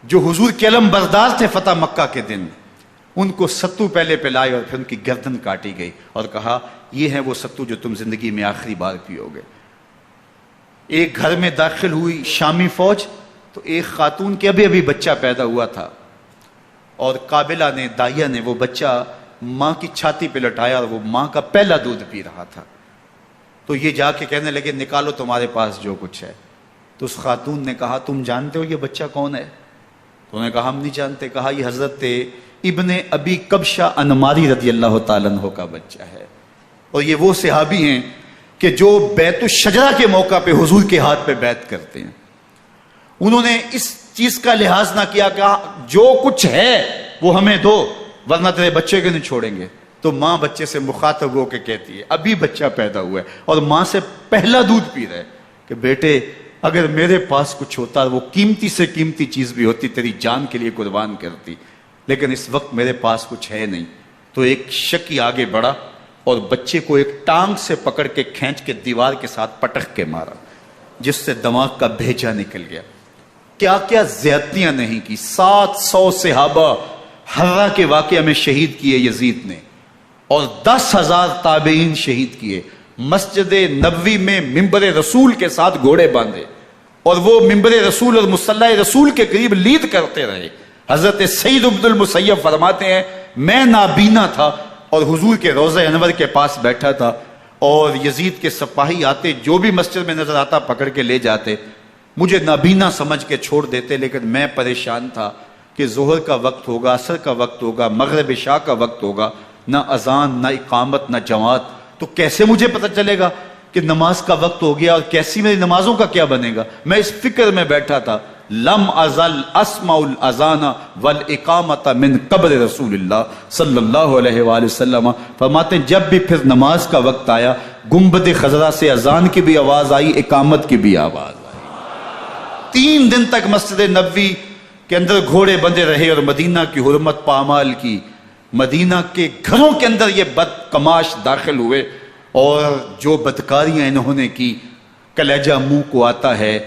جو حضور کے علم بردار تھے فتح مکہ کے دن، ان کو ستو پہلے پلائے اور پھر ان کی گردن کاٹی گئی، اور کہا یہ ہے وہ ستو جو تم زندگی میں آخری بار پیو گے۔ ایک گھر میں داخل ہوئی شامی فوج، تو ایک خاتون کے ابھی بچہ پیدا ہوا تھا، اور قابلہ نے، دائیا نے وہ بچہ ماں کی چھاتی پہ لٹایا، اور وہ ماں کا پہلا دودھ پی رہا تھا۔ تو یہ جا کے کہنے لگے نکالو تمہارے پاس جو کچھ ہے۔ تو اس خاتون نے کہا تم جانتے ہو یہ بچہ کون ہے؟ تو انہوں نے کہا ہم نہیں جانتے۔ کہا یہ حضرت ابن ابی کبشہ انماری رضی اللہ تعالیٰ عنہ کا بچہ ہے، اور یہ وہ صحابی ہیں کہ جو بیت الشجرہ کے موقع پہ حضور کے ہاتھ پہ بیعت کرتے ہیں۔ انہوں نے اس چیز کا لحاظ نہ کیا کہ جو کچھ ہے وہ ہمیں دو، ورنہ تیرے بچے کو نہیں چھوڑیں گے۔ تو ماں بچے سے مخاطب ہو کے کہتی ہے، ابھی بچہ پیدا ہوا ہے اور ماں سے پہلا دودھ پی رہے، کہ بیٹے اگر میرے پاس کچھ ہوتا، وہ قیمتی سے قیمتی چیز بھی ہوتی، تیری جان کے لیے قربان کرتی، لیکن اس وقت میرے پاس کچھ ہے نہیں۔ تو ایک شکی آگے بڑھا اور بچے کو ایک ٹانگ سے پکڑ کے کھینچ کے دیوار کے ساتھ پٹک کے مارا، جس سے دماغ کا بھیجا نکل گیا۔ کیا کیا زیادتیاں نہیں کی۔ 700 صحابہ حرہ کے واقعہ میں شہید کیے یزید نے، اور 10,000 تابعین شہید کیے۔ مسجد نبوی میں ممبر رسول کے ساتھ گھوڑے باندھے، اور وہ ممبر رسول اور مصلی رسول کے قریب لید کرتے رہے۔ حضرت سعید عبد المسیب فرماتے ہیں میں نابینا تھا اور حضور کے روضہ انور کے پاس بیٹھا تھا، اور یزید کے سپاہی آتے، جو بھی مسجد میں نظر آتا پکڑ کے لے جاتے، مجھے نابینا سمجھ کے چھوڑ دیتے، لیکن میں پریشان تھا کہ ظہر کا وقت ہوگا، عصر کا وقت ہوگا، مغرب عشاء کا وقت ہوگا، نہ اذان، نہ اقامت، نہ جماعت، تو کیسے مجھے پتہ چلے گا کہ نماز کا وقت ہو گیا، اور کیسی میری نمازوں کا کیا بنے گا؟ میں اس فکر میں بیٹھا تھا۔ لم ازل اسمع الاذان والاقامت من قبر رسول اللہ صلی اللہ علیہ وآلہ وسلم۔ فرماتے ہیں جب بھی پھر نماز کا وقت آیا، گنبد خضرا سے اذان کی بھی آواز آئی، اقامت کی بھی آواز آئی۔ 3 دن تک مسجد نبوی کے اندر گھوڑے بندے رہے، اور مدینہ کی حرمت پامال کی۔ مدینہ کے گھروں کے اندر یہ بدکماش داخل ہوئے، اور جو بدکاریاں انہوں نے کی، کلیجہ منہ کو آتا ہے۔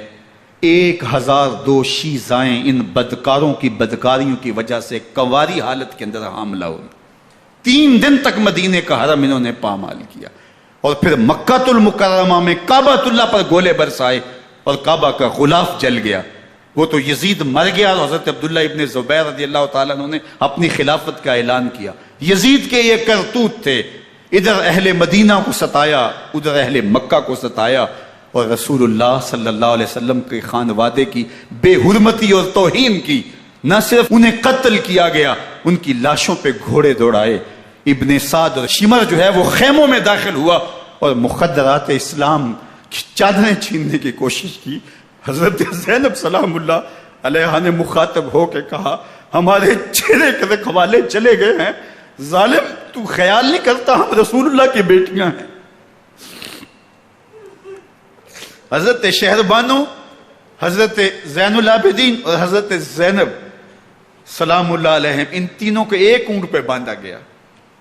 1002 شیزائیں ان بدکاروں کی بدکاریوں کی وجہ سے کنواری حالت کے اندر حاملہ ہوئی۔ 3 دن تک مدینہ کا حرم انہوں نے پامال کیا، اور پھر مکہ المکرمہ میں کعبہ اللہ پر گولے برسائے، اور کعبہ کا غلاف جل گیا۔ وہ تو یزید مر گیا، اور حضرت عبداللہ ابن زبیر رضی اللہ تعالیٰ عنہ نے اپنی خلافت کا اعلان کیا۔ یزید کے یہ کرتوت تھے، ادھر اہل مدینہ کو ستایا، ادھر اہل مکہ کو ستایا، اور رسول اللہ صلی اللہ علیہ وسلم کے خانوادے کی بے حرمتی اور توہین کی۔ نہ صرف انہیں قتل کیا گیا، ان کی لاشوں پہ گھوڑے دوڑائے۔ ابن سعد اور شمر جو ہے وہ خیموں میں داخل ہوا، اور مخدرات اسلام کی چادریں چھیننے کی کوشش کی۔ حضرت زینب سلام اللہ علیہ نے مخاطب ہو کے کہا ہمارے چہرے کے رکھوالے چلے گئے ہیں، ظالم تو خیال نہیں کرتا ہم رسول اللہ کی بیٹیاں ہیں۔ حضرت شہربانو، حضرت زین العابدین اور حضرت زینب سلام اللہ علیہ، ان تینوں کو ایک اونٹ پہ باندھا گیا،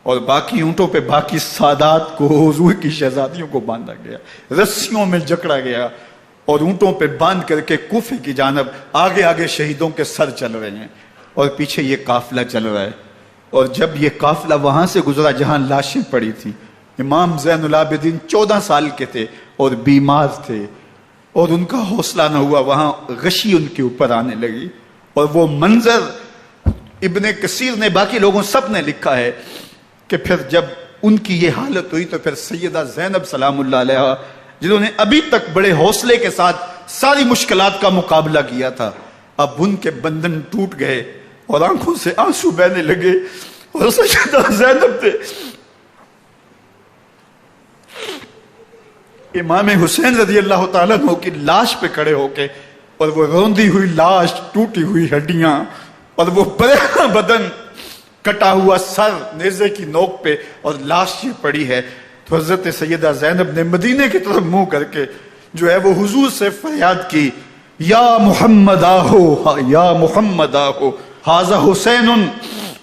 اور باقی اونٹوں پہ باقی سادات کو، حضور کی شہزادیوں کو باندھا گیا، رسیوں میں جکڑا گیا، اور اونٹوں پہ باندھ کر کے کوفے کی جانب آگے آگے شہیدوں کے سر چل رہے ہیں، اور پیچھے یہ قافلہ چل رہا ہے۔ اور جب یہ قافلہ وہاں سے گزرا جہاں لاشیں پڑی تھی، امام زین العابدین 14 سال کے تھے اور بیمار تھے، اور ان کا حوصلہ نہ ہوا، وہاں غشی ان کے اوپر آنے لگی، اور وہ منظر ابن کثیر نے، باقی لوگوں سب نے لکھا ہے کہ پھر جب ان کی یہ حالت ہوئی تو پھر سیدہ زینب سلام اللہ علیہ، جنہوں نے ابھی تک بڑے حوصلے کے ساتھ ساری مشکلات کا مقابلہ کیا تھا، اب ان کے بندن ٹوٹ گئے اور آنکھوں سے آنسو بہنے لگے، اور سیدہ زینب نے امام حسین رضی اللہ تعالیٰ عنہ کی لاش پہ کھڑے ہو کے، اور وہ روندی ہوئی لاش، ٹوٹی ہوئی ہڈیاں، اور وہ بریحاں بدن، کٹا ہوا سر نیزے کی نوک پہ، اور لاش یہ پڑی ہے، تو حضرت سیدہ زینب نے مدینے کی طرف منہ کر کے جو ہے وہ حضور سے فریاد کی، یا محمد آہو، یا محمد آہو، ھذا حسین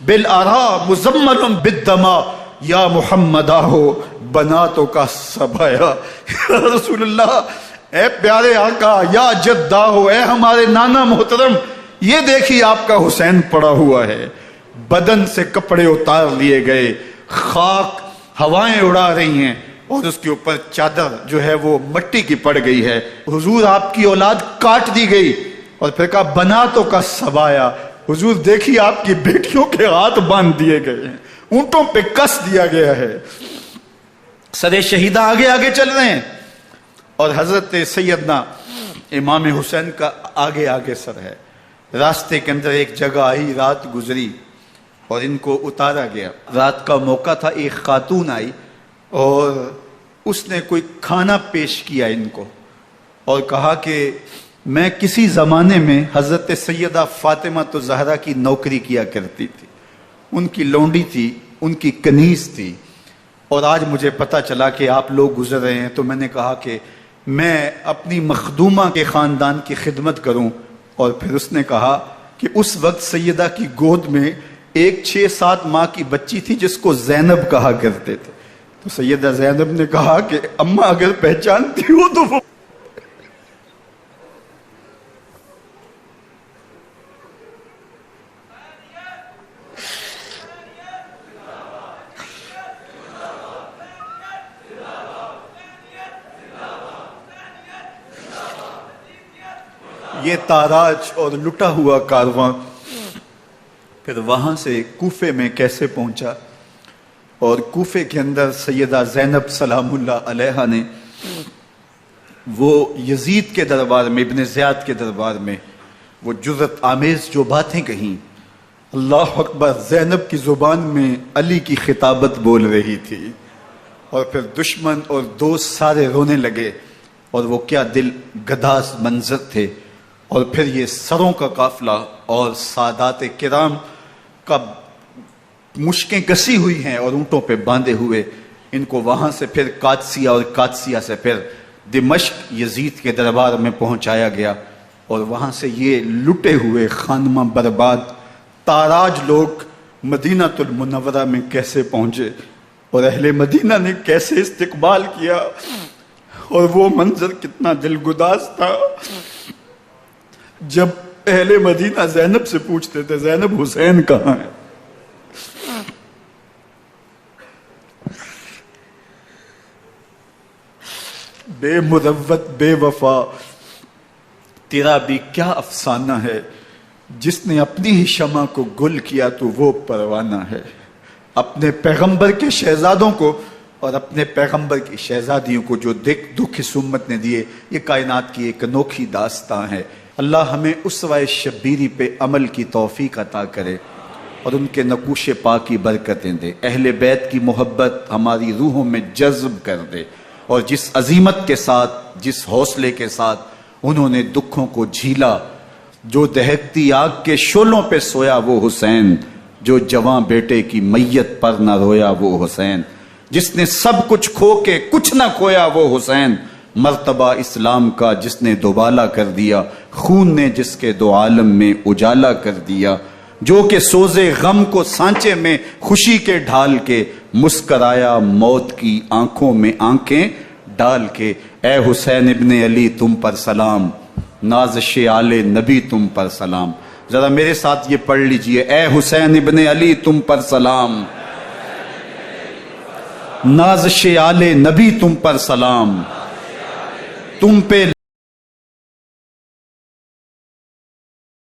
بالآراء مزمل بالدماء، یا محمد آہو بناتوں کا سبایا۔ یا رسول اللہ، اے پیارے آقا، یا جد آہو، اے ہمارے نانا محترم، یہ دیکھیے آپ کا حسین پڑا ہوا ہے، بدن سے کپڑے اتار لیے گئے، خاک ہوائیں اڑا رہی ہیں، اور اس کے اوپر چادر جو ہے وہ مٹی کی پڑ گئی ہے۔ حضور آپ کی اولاد کاٹ دی گئی، اور پھر کہا بناتوں کا سبایا، حضور دیکھیے آپ کی بیٹیوں کے ہاتھ باندھ دیے گئے ہیں، اونٹوں پہ کس دیا گیا ہے، سر شہیدہ آگے آگے چل رہے ہیں، اور حضرت سیدنا امام حسین کا آگے آگے سر ہے۔ راستے کے اندر ایک جگہ آئی، رات گزری اور ان کو اتارا گیا۔ رات کا موقع تھا، ایک خاتون آئی اور اس نے کوئی کھانا پیش کیا ان کو، اور کہا کہ میں کسی زمانے میں حضرت سیدہ فاطمہ تو زہرا کی نوکری کیا کرتی تھی، ان کی لونڈی تھی، ان کی کنیز تھی، اور آج مجھے پتا چلا کہ آپ لوگ گزر رہے ہیں، تو میں نے کہا کہ میں اپنی مخدومہ کے خاندان کی خدمت کروں۔ اور پھر اس نے کہا کہ اس وقت سیدہ کی گود میں ایک 6-7 ماہ کی بچی تھی جس کو زینب کہا کرتے تھے، تو سیدہ زینب نے کہا کہ اماں اگر پہچانتی ہو تو وہ یہ تاراج اور لٹا ہوا کارواں پھر وہاں سے کوفے میں کیسے پہنچا، اور کوفے کے اندر سیدہ زینب سلام اللہ علیہا نے وہ یزید کے دربار میں، ابن زیاد کے دربار میں وہ جرأت آمیز جو باتیں کہیں، اللہ اکبر، زینب کی زبان میں علی کی خطابت بول رہی تھی، اور پھر دشمن اور دوست سارے رونے لگے، اور وہ کیا دل گداز منظر تھے۔ اور پھر یہ سروں کا قافلہ اور سادات کرام کا مشکیں کسی ہوئی ہیں اور اونٹوں پہ باندھے ہوئے، ان کو وہاں سے پھر قادسیہ، اور قادسیہ سے پھر دمشق یزید کے دربار میں پہنچایا گیا، اور وہاں سے یہ لٹے ہوئے خانمہ برباد تاراج لوگ مدینہ المنورہ میں کیسے پہنچے، اور اہل مدینہ نے کیسے استقبال کیا، اور وہ منظر کتنا دلگداز تھا جب اہل مدینہ زینب سے پوچھتے تھے زینب حسین کہاں ہے؟ بے مروت بے وفا تیرا بھی کیا افسانہ ہے، جس نے اپنی ہی شمع کو گل کیا تو وہ پروانہ ہے۔ اپنے پیغمبر کے شہزادوں کو اور اپنے پیغمبر کی شہزادیوں کو جو دکھ اس امت نے دیے، یہ کائنات کی ایک انوکھی داستان ہے۔ اللہ ہمیں اسوہ شبیری پہ عمل کی توفیق عطا کرے اور ان کے نقوش پاک کی برکتیں دے، اہل بیت کی محبت ہماری روحوں میں جذب کر دے، اور جس عظیمت کے ساتھ، جس حوصلے کے ساتھ انہوں نے دکھوں کو جھیلا، جو دہکتی آگ کے شعلوں پہ سویا وہ حسین، جو جواں بیٹے کی میت پر نہ رویا وہ حسین، جس نے سب کچھ کھو کے کچھ نہ کھویا وہ حسین، مرتبہ اسلام کا جس نے دوبالا کر دیا، خون نے جس کے دو عالم میں اجالا کر دیا، جو کہ سوزے غم کو سانچے میں خوشی کے ڈھال کے مسکرایا موت کی آنکھوں میں آنکھیں ڈال کے۔ اے حسین ابن علی تم پر سلام، نازش آل نبی تم پر سلام۔ ذرا میرے ساتھ یہ پڑھ لیجئے، اے حسین ابن علی تم پر سلام، نازش آل نبی تم پر سلام، تم پہ